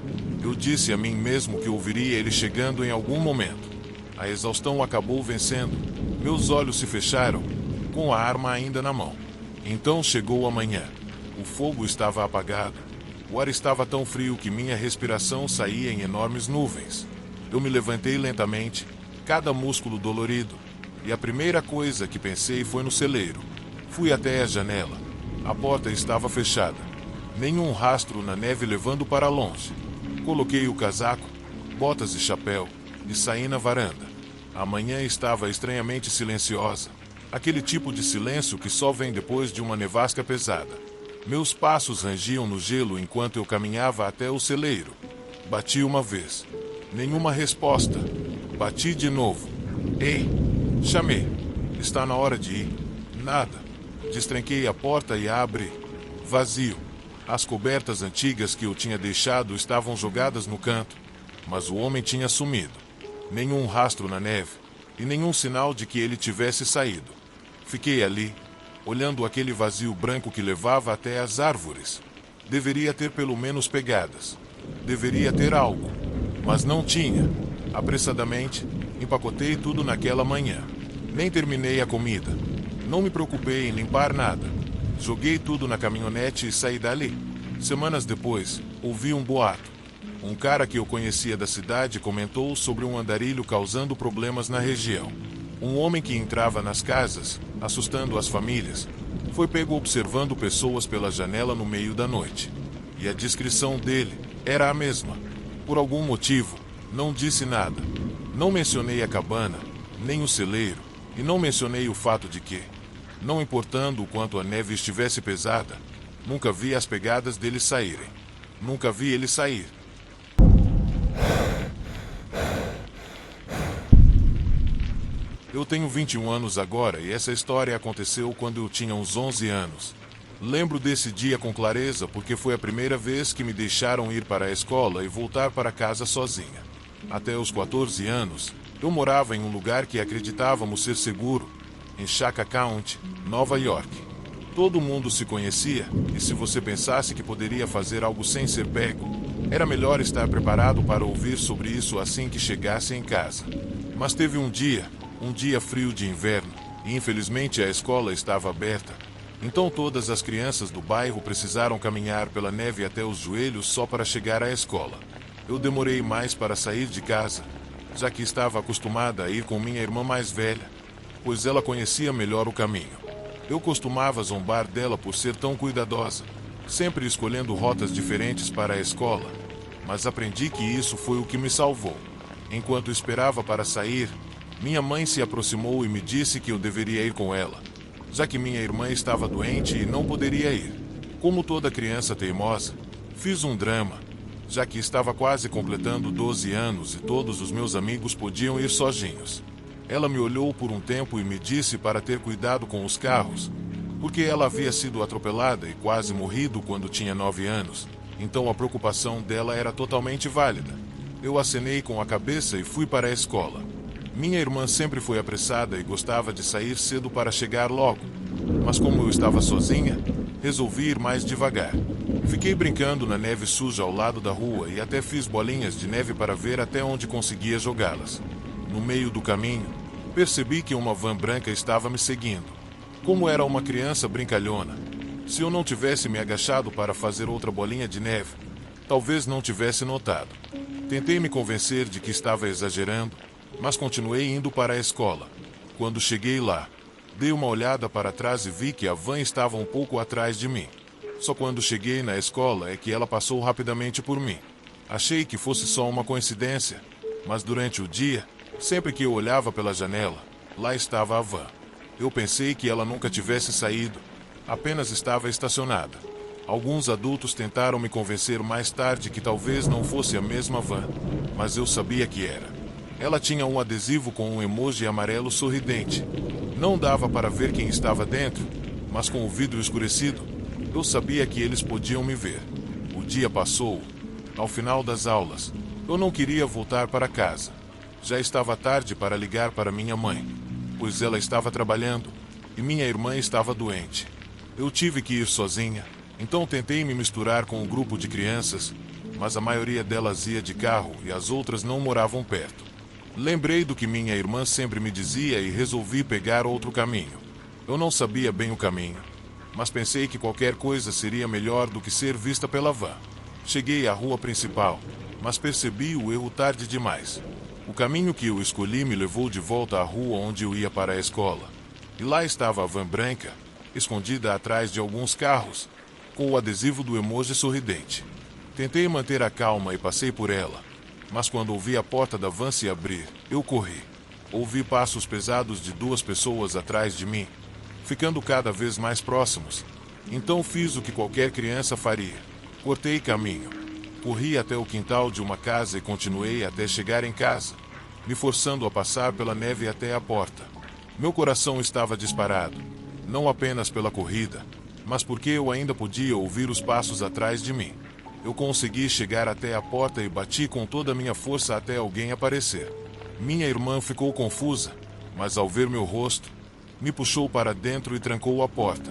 Eu disse a mim mesmo que ouviria ele chegando em algum momento. A exaustão acabou vencendo. Meus olhos se fecharam, com a arma ainda na mão. Então chegou a manhã. O fogo estava apagado. O ar estava tão frio que minha respiração saía em enormes nuvens. Eu me levantei lentamente, cada músculo dolorido, e a primeira coisa que pensei foi no celeiro. Fui até a janela. A porta estava fechada. Nenhum rastro na neve levando para longe. Coloquei o casaco, botas e chapéu, e saí na varanda. A manhã estava estranhamente silenciosa. Aquele tipo de silêncio que só vem depois de uma nevasca pesada. Meus passos rangiam no gelo enquanto eu caminhava até o celeiro. Bati uma vez. Nenhuma resposta. Bati de novo. Ei! Chamei. Está na hora de ir. Nada. Destranquei a porta e a abri. Vazio. As cobertas antigas que eu tinha deixado estavam jogadas no canto, mas o homem tinha sumido. Nenhum rastro na neve, e nenhum sinal de que ele tivesse saído. Fiquei ali, olhando aquele vazio branco que levava até as árvores. Deveria ter pelo menos pegadas. Deveria ter algo, mas não tinha. Apressadamente, empacotei tudo naquela manhã. Nem terminei a comida. Não me preocupei em limpar nada. Joguei tudo na caminhonete e saí dali. Semanas depois, ouvi um boato. Um cara que eu conhecia da cidade comentou sobre um andarilho causando problemas na região. Um homem que entrava nas casas, assustando as famílias, foi pego observando pessoas pela janela no meio da noite. E a descrição dele era a mesma. Por algum motivo, não disse nada. Não mencionei a cabana, nem o celeiro, e não mencionei o fato de que, não importando o quanto a neve estivesse pesada, nunca vi as pegadas dele saírem. Nunca vi ele sair. Eu tenho 21 anos agora e essa história aconteceu quando eu tinha uns 11 anos. Lembro desse dia com clareza porque foi a primeira vez que me deixaram ir para a escola e voltar para casa sozinha. Até os 14 anos, eu morava em um lugar que acreditávamos ser seguro, em Chaka County, Nova York. Todo mundo se conhecia e se você pensasse que poderia fazer algo sem ser pego, era melhor estar preparado para ouvir sobre isso assim que chegasse em casa. Mas teve um dia frio de inverno, e infelizmente a escola estava aberta. Então todas as crianças do bairro precisaram caminhar pela neve até os joelhos só para chegar à escola. Eu demorei mais para sair de casa, já que estava acostumada a ir com minha irmã mais velha, pois ela conhecia melhor o caminho. Eu costumava zombar dela por ser tão cuidadosa, sempre escolhendo rotas diferentes para a escola, mas aprendi que isso foi o que me salvou. Enquanto esperava para sair, minha mãe se aproximou e me disse que eu deveria ir com ela, já que minha irmã estava doente e não poderia ir. Como toda criança teimosa, fiz um drama, já que estava quase completando 12 anos e todos os meus amigos podiam ir sozinhos. Ela me olhou por um tempo e me disse para ter cuidado com os carros, porque ela havia sido atropelada e quase morrido quando tinha 9 anos, então a preocupação dela era totalmente válida. Eu acenei com a cabeça e fui para a escola. Minha irmã sempre foi apressada e gostava de sair cedo para chegar logo, mas como eu estava sozinha, resolvi ir mais devagar. Fiquei brincando na neve suja ao lado da rua e até fiz bolinhas de neve para ver até onde conseguia jogá-las. No meio do caminho, percebi que uma van branca estava me seguindo. Como era uma criança brincalhona, se eu não tivesse me agachado para fazer outra bolinha de neve, talvez não tivesse notado. Tentei me convencer de que estava exagerando, mas continuei indo para a escola. Quando cheguei lá, dei uma olhada para trás e vi que a van estava um pouco atrás de mim. Só quando cheguei na escola é que ela passou rapidamente por mim. Achei que fosse só uma coincidência, mas durante o dia, sempre que eu olhava pela janela, lá estava a van. Eu pensei que ela nunca tivesse saído, apenas estava estacionada. Alguns adultos tentaram me convencer mais tarde que talvez não fosse a mesma van, mas eu sabia que era. Ela tinha um adesivo com um emoji amarelo sorridente. Não dava para ver quem estava dentro, mas com o vidro escurecido, eu sabia que eles podiam me ver. O dia passou. Ao final das aulas, eu não queria voltar para casa. Já estava tarde para ligar para minha mãe, pois ela estava trabalhando e minha irmã estava doente. Eu tive que ir sozinha, então tentei me misturar com um grupo de crianças, mas a maioria delas ia de carro e as outras não moravam perto. Lembrei do que minha irmã sempre me dizia e resolvi pegar outro caminho. Eu não sabia bem o caminho, mas pensei que qualquer coisa seria melhor do que ser vista pela van. Cheguei à rua principal, mas percebi o erro tarde demais. O caminho que eu escolhi me levou de volta à rua onde eu ia para a escola. E lá estava a van branca, escondida atrás de alguns carros, com o adesivo do emoji sorridente. Tentei manter a calma e passei por ela, mas quando ouvi a porta da van se abrir, eu corri. Ouvi passos pesados de 2 pessoas atrás de mim, ficando cada vez mais próximos. Então fiz o que qualquer criança faria. Cortei caminho. Corri até o quintal de uma casa e continuei até chegar em casa, me forçando a passar pela neve até a porta. Meu coração estava disparado, não apenas pela corrida, mas porque eu ainda podia ouvir os passos atrás de mim. Eu consegui chegar até a porta e bati com toda a minha força até alguém aparecer. Minha irmã ficou confusa, mas ao ver meu rosto, me puxou para dentro e trancou a porta.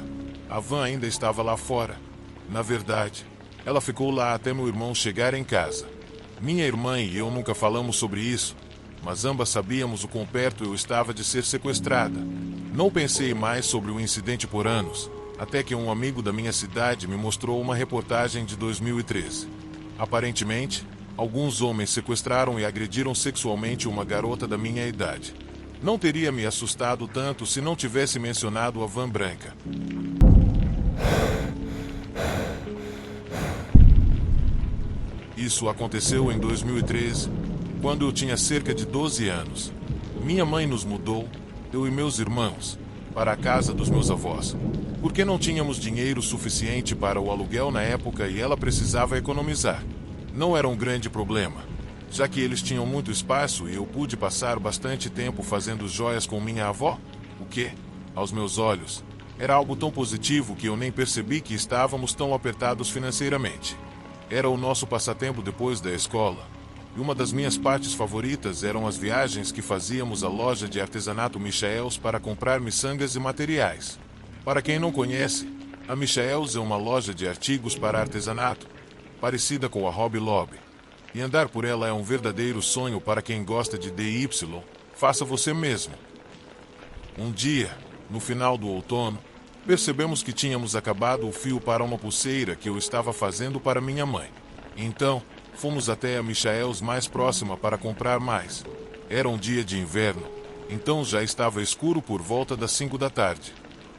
A van ainda estava lá fora. Na verdade, ela ficou lá até meu irmão chegar em casa. Minha irmã e eu nunca falamos sobre isso, mas ambas sabíamos o quão perto eu estava de ser sequestrada. Não pensei mais sobre o incidente por anos, até que um amigo da minha cidade me mostrou uma reportagem de 2013. Aparentemente, Alguns homens sequestraram e agrediram sexualmente uma garota da minha idade. Não teria me assustado tanto se não tivesse mencionado a van branca. Isso aconteceu em 2013, quando eu tinha cerca de 12 anos. Minha mãe nos mudou, eu e meus irmãos, para a casa dos meus avós, porque não tínhamos dinheiro suficiente para o aluguel na época e ela precisava economizar. Não era um grande problema, já que eles tinham muito espaço e eu pude passar bastante tempo fazendo joias com minha avó, o que, aos meus olhos, era algo tão positivo que eu nem percebi que estávamos tão apertados financeiramente. Era o nosso passatempo depois da escola, e uma das minhas partes favoritas eram as viagens que fazíamos à loja de artesanato Michaels para comprar miçangas e materiais. Para quem não conhece, a Michaels é uma loja de artigos para artesanato, parecida com a Hobby Lobby. E andar por ela é um verdadeiro sonho para quem gosta de DIY, faça você mesmo. Um dia, no final do outono, percebemos que tínhamos acabado o fio para uma pulseira que eu estava fazendo para minha mãe. Então, fomos até a Michaels mais próxima para comprar mais. Era um dia de inverno, então já estava escuro por volta das 5 da tarde.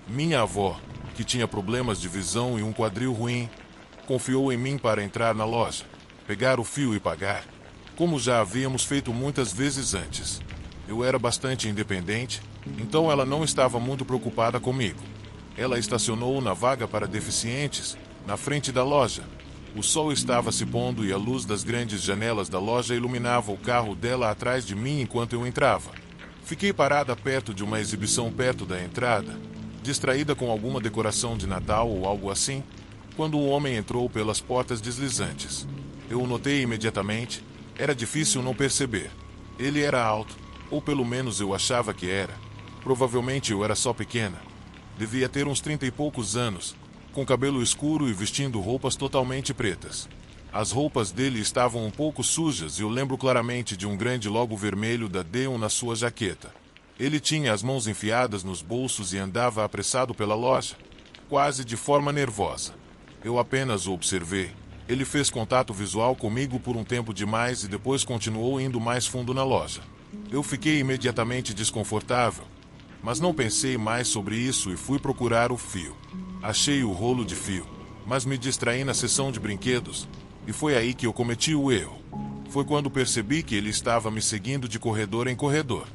Minha avó, que tinha problemas de visão e um quadril ruim, confiou em mim para entrar na loja, pegar o fio e pagar, como já havíamos feito muitas vezes antes. Eu era bastante independente, então ela não estava muito preocupada comigo. Ela estacionou na vaga para deficientes, na frente da loja. O sol estava se pondo e a luz das grandes janelas da loja iluminava o carro dela atrás de mim enquanto eu entrava. Fiquei parada perto de uma exibição perto da entrada, distraída com alguma decoração de Natal ou algo assim, quando um homem entrou pelas portas deslizantes. Eu o notei imediatamente, era difícil não perceber. Ele era alto, ou pelo menos eu achava que era. Provavelmente eu era só pequena. Devia ter uns 30 e poucos anos, com cabelo escuro e vestindo roupas totalmente pretas. As roupas dele estavam um pouco sujas e eu lembro claramente de um grande logo vermelho da Deon na sua jaqueta. Ele tinha as mãos enfiadas nos bolsos e andava apressado pela loja, quase de forma nervosa. Eu apenas o observei. Ele fez contato visual comigo por um tempo demais e depois continuou indo mais fundo na loja. Eu fiquei imediatamente desconfortável, mas não pensei mais sobre isso e fui procurar o fio. Achei o rolo de fio, mas me distraí na seção de brinquedos, e foi aí que eu cometi o erro. Foi quando percebi que ele estava me seguindo de corredor em corredor.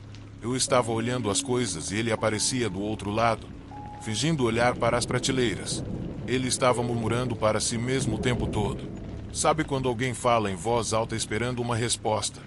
Eu estava olhando as coisas e ele aparecia do outro lado, fingindo olhar para as prateleiras. Ele estava murmurando para si mesmo o tempo todo. Sabe quando alguém fala em voz alta esperando uma resposta,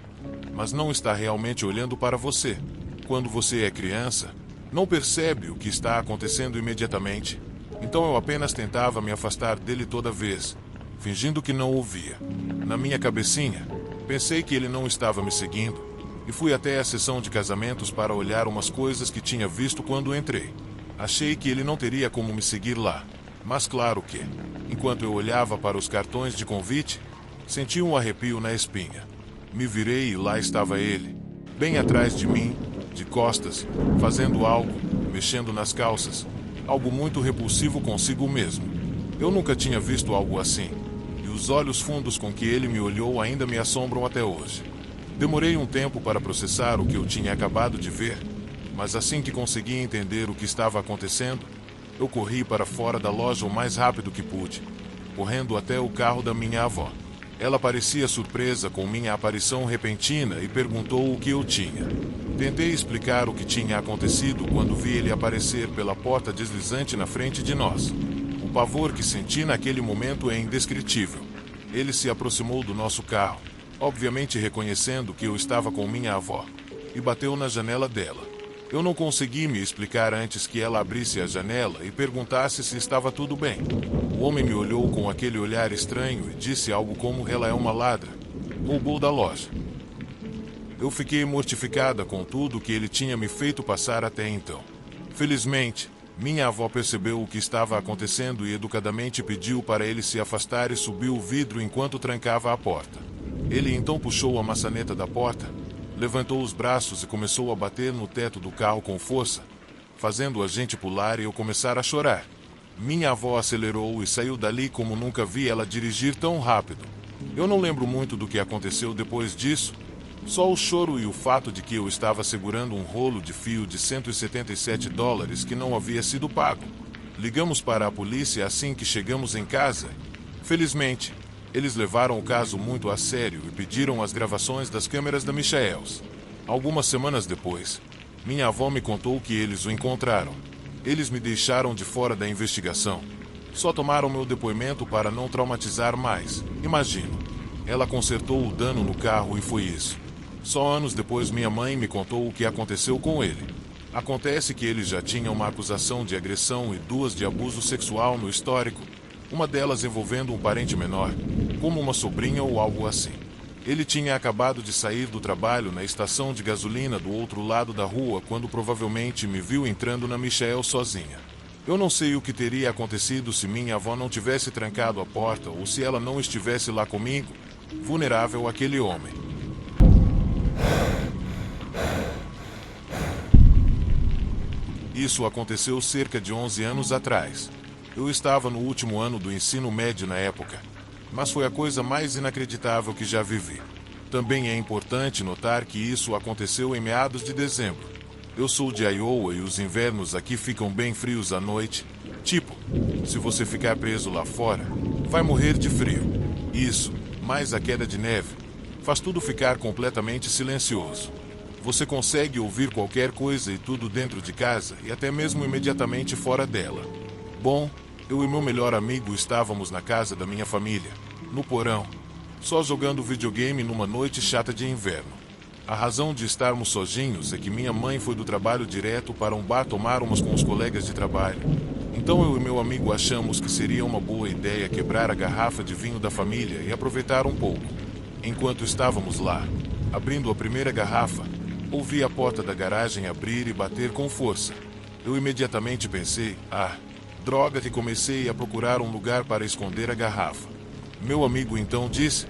mas não está realmente olhando para você? Quando você é criança, não percebe o que está acontecendo imediatamente. Então eu apenas tentava me afastar dele toda vez, fingindo que não ouvia. Na minha cabecinha, pensei que ele não estava me seguindo, e fui até a seção de casamentos para olhar umas coisas que tinha visto quando entrei. Achei que ele não teria como me seguir lá, mas claro que, enquanto eu olhava para os cartões de convite, senti um arrepio na espinha. Me virei e lá estava ele, bem atrás de mim, de costas, fazendo algo, mexendo nas calças, algo muito repulsivo consigo mesmo. Eu nunca tinha visto algo assim, e os olhos fundos com que ele me olhou ainda me assombram até hoje. Demorei um tempo para processar o que eu tinha acabado de ver, mas assim que consegui entender o que estava acontecendo, eu corri para fora da loja o mais rápido que pude, correndo até o carro da minha avó. Ela parecia surpresa com minha aparição repentina e perguntou o que eu tinha. Tentei explicar o que tinha acontecido quando vi ele aparecer pela porta deslizante na frente de nós. O pavor que senti naquele momento é indescritível. Ele se aproximou do nosso carro, obviamente reconhecendo que eu estava com minha avó, e bateu na janela dela. Eu não consegui me explicar antes que ela abrisse a janela e perguntasse se estava tudo bem. O homem me olhou com aquele olhar estranho e disse algo como ela é uma ladra. Roubou da loja. Eu fiquei mortificada com tudo que ele tinha me feito passar até então. Felizmente, minha avó percebeu o que estava acontecendo e educadamente pediu para ele se afastar e subiu o vidro enquanto trancava a porta. Ele então puxou a maçaneta da porta, levantou os braços e começou a bater no teto do carro com força, fazendo a gente pular e eu começar a chorar. Minha avó acelerou e saiu dali como nunca vi ela dirigir tão rápido. Eu não lembro muito do que aconteceu depois disso, só o choro e o fato de que eu estava segurando um rolo de fio de $177 que não havia sido pago. Ligamos para a polícia assim que chegamos em casa. Felizmente, eles levaram o caso muito a sério e pediram as gravações das câmeras da Michaels. Algumas semanas depois, minha avó me contou que eles o encontraram. Eles me deixaram de fora da investigação. Só tomaram meu depoimento para não traumatizar mais. Imagino. Ela consertou o dano no carro e foi isso. Só anos depois minha mãe me contou o que aconteceu com ele. Acontece que ele já tinha uma acusação de agressão e 2 de abuso sexual no histórico, uma delas envolvendo um parente menor, como uma sobrinha ou algo assim. Ele tinha acabado de sair do trabalho na estação de gasolina do outro lado da rua quando provavelmente me viu entrando na Michael sozinha. Eu não sei o que teria acontecido se minha avó não tivesse trancado a porta ou se ela não estivesse lá comigo, vulnerável àquele homem. Isso aconteceu cerca de 11 anos atrás. Eu estava no último ano do ensino médio na época, mas foi a coisa mais inacreditável que já vivi. Também é importante notar que isso aconteceu em meados de dezembro. Eu sou de Iowa e os invernos aqui ficam bem frios à noite. Tipo, se você ficar preso lá fora, vai morrer de frio. Isso, mais a queda de neve, faz tudo ficar completamente silencioso. Você consegue ouvir qualquer coisa e tudo dentro de casa e até mesmo imediatamente fora dela. Bom, eu e meu melhor amigo estávamos na casa da minha família, no porão, só jogando videogame numa noite chata de inverno. A razão de estarmos sozinhos é que minha mãe foi do trabalho direto para um bar tomar umas com os colegas de trabalho. Então eu e meu amigo achamos que seria uma boa ideia quebrar a garrafa de vinho da família e aproveitar um pouco. Enquanto estávamos lá, abrindo a primeira garrafa, ouvi a porta da garagem abrir e bater com força. Eu imediatamente pensei, droga, e comecei a procurar um lugar para esconder a garrafa. Meu amigo então disse,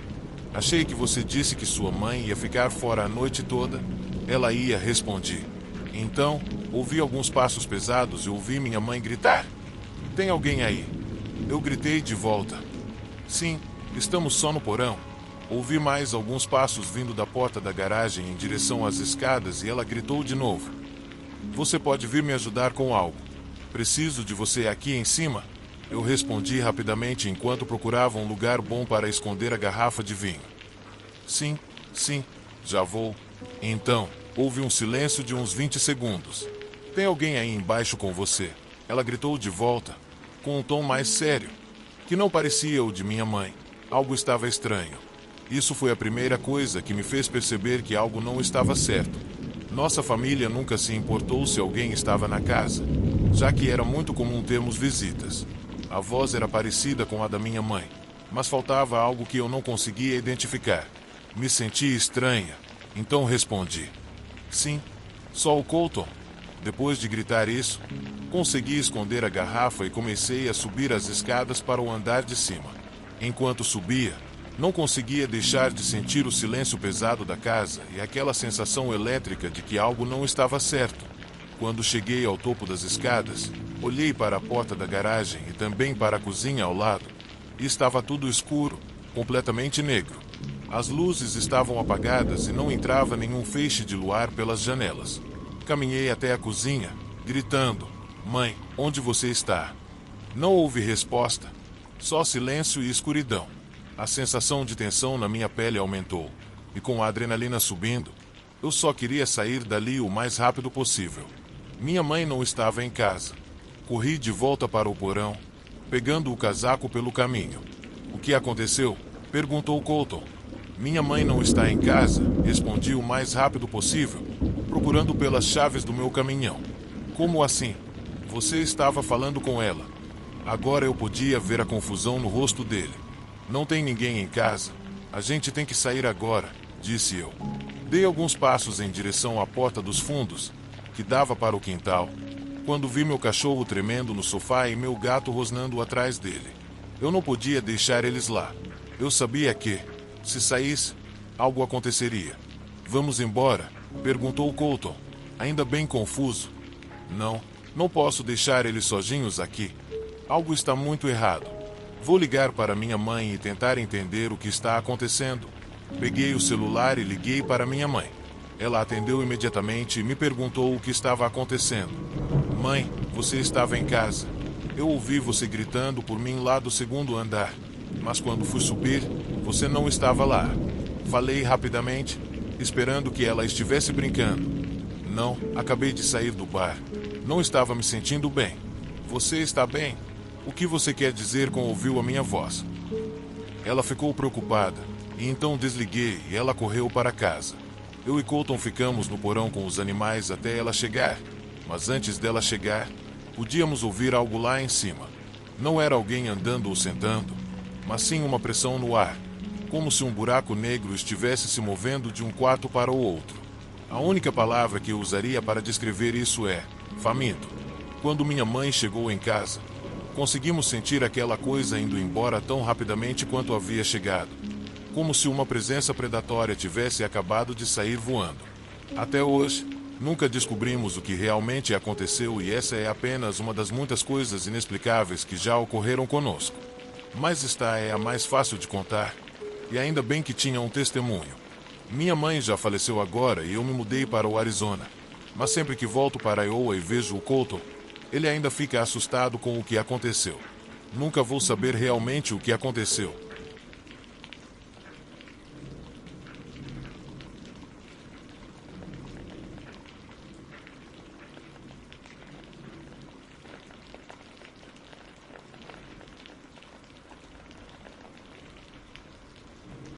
achei que você disse que sua mãe ia ficar fora a noite toda. Ela ia, respondi. Então, ouvi alguns passos pesados e ouvi minha mãe gritar, tem alguém aí? Eu gritei de volta. Sim, estamos só no porão. Ouvi mais alguns passos vindo da porta da garagem em direção às escadas e ela gritou de novo. Você pode vir me ajudar com algo. Preciso de você aqui em cima. Eu respondi rapidamente enquanto procurava um lugar bom para esconder a garrafa de vinho. Sim, já vou. Então, houve um silêncio de uns 20 segundos. Tem alguém aí embaixo com você? Ela gritou de volta, com um tom mais sério, que não parecia o de minha mãe. Algo estava estranho. Isso foi a primeira coisa que me fez perceber que algo não estava certo. Nossa família nunca se importou se alguém estava na casa, já que era muito comum termos visitas. A voz era parecida com a da minha mãe, mas faltava algo que eu não conseguia identificar. Me senti estranha, então respondi. Sim, só o Colton. Depois de gritar isso, consegui esconder a garrafa e comecei a subir as escadas para o andar de cima. Enquanto subia, não conseguia deixar de sentir o silêncio pesado da casa e aquela sensação elétrica de que algo não estava certo. Quando cheguei ao topo das escadas, olhei para a porta da garagem e também para a cozinha ao lado, e estava tudo escuro, completamente negro. As luzes estavam apagadas e não entrava nenhum feixe de luar pelas janelas. Caminhei até a cozinha, gritando, mãe, onde você está? Não houve resposta, só silêncio e escuridão. A sensação de tensão na minha pele aumentou, e com a adrenalina subindo, eu só queria sair dali o mais rápido possível. Minha mãe não estava em casa. Corri de volta para o porão, pegando o casaco pelo caminho. O que aconteceu? Perguntou Colton. Minha mãe não está em casa, respondi o mais rápido possível, procurando pelas chaves do meu caminhão. Como assim? Você estava falando com ela. Agora eu podia ver a confusão no rosto dele. Não tem ninguém em casa. A gente tem que sair agora, disse eu. Dei alguns passos em direção à porta dos fundos, que dava para o quintal, quando vi meu cachorro tremendo no sofá e meu gato rosnando atrás dele. Eu não podia deixar eles lá. Eu sabia que, se saísse, algo aconteceria. Vamos embora? Perguntou Colton, ainda bem confuso. Não posso deixar eles sozinhos aqui. Algo está muito errado. Vou ligar para minha mãe e tentar entender o que está acontecendo. Peguei o celular e liguei para minha mãe. Ela atendeu imediatamente e me perguntou o que estava acontecendo. Mãe, você estava em casa. Eu ouvi você gritando por mim lá do segundo andar, mas quando fui subir, você não estava lá. Falei rapidamente, esperando que ela estivesse brincando. Não, acabei de sair do bar. Não estava me sentindo bem. Você está bem? O que você quer dizer com ouviu a minha voz? Ela ficou preocupada, e então desliguei e ela correu para casa. Eu e Colton ficamos no porão com os animais até ela chegar, mas antes dela chegar, podíamos ouvir algo lá em cima. Não era alguém andando ou sentando, mas sim uma pressão no ar, como se um buraco negro estivesse se movendo de um quarto para o outro. A única palavra que eu usaria para descrever isso é faminto. Quando minha mãe chegou em casa, conseguimos sentir aquela coisa indo embora tão rapidamente quanto havia chegado, como se uma presença predatória tivesse acabado de sair voando. Até hoje, nunca descobrimos o que realmente aconteceu e essa é apenas uma das muitas coisas inexplicáveis que já ocorreram conosco. Mas esta é a mais fácil de contar, e ainda bem que tinha um testemunho. Minha mãe já faleceu agora e eu me mudei para o Arizona, mas sempre que volto para Iowa e vejo o Colton, ele ainda fica assustado com o que aconteceu. Nunca vou saber realmente o que aconteceu,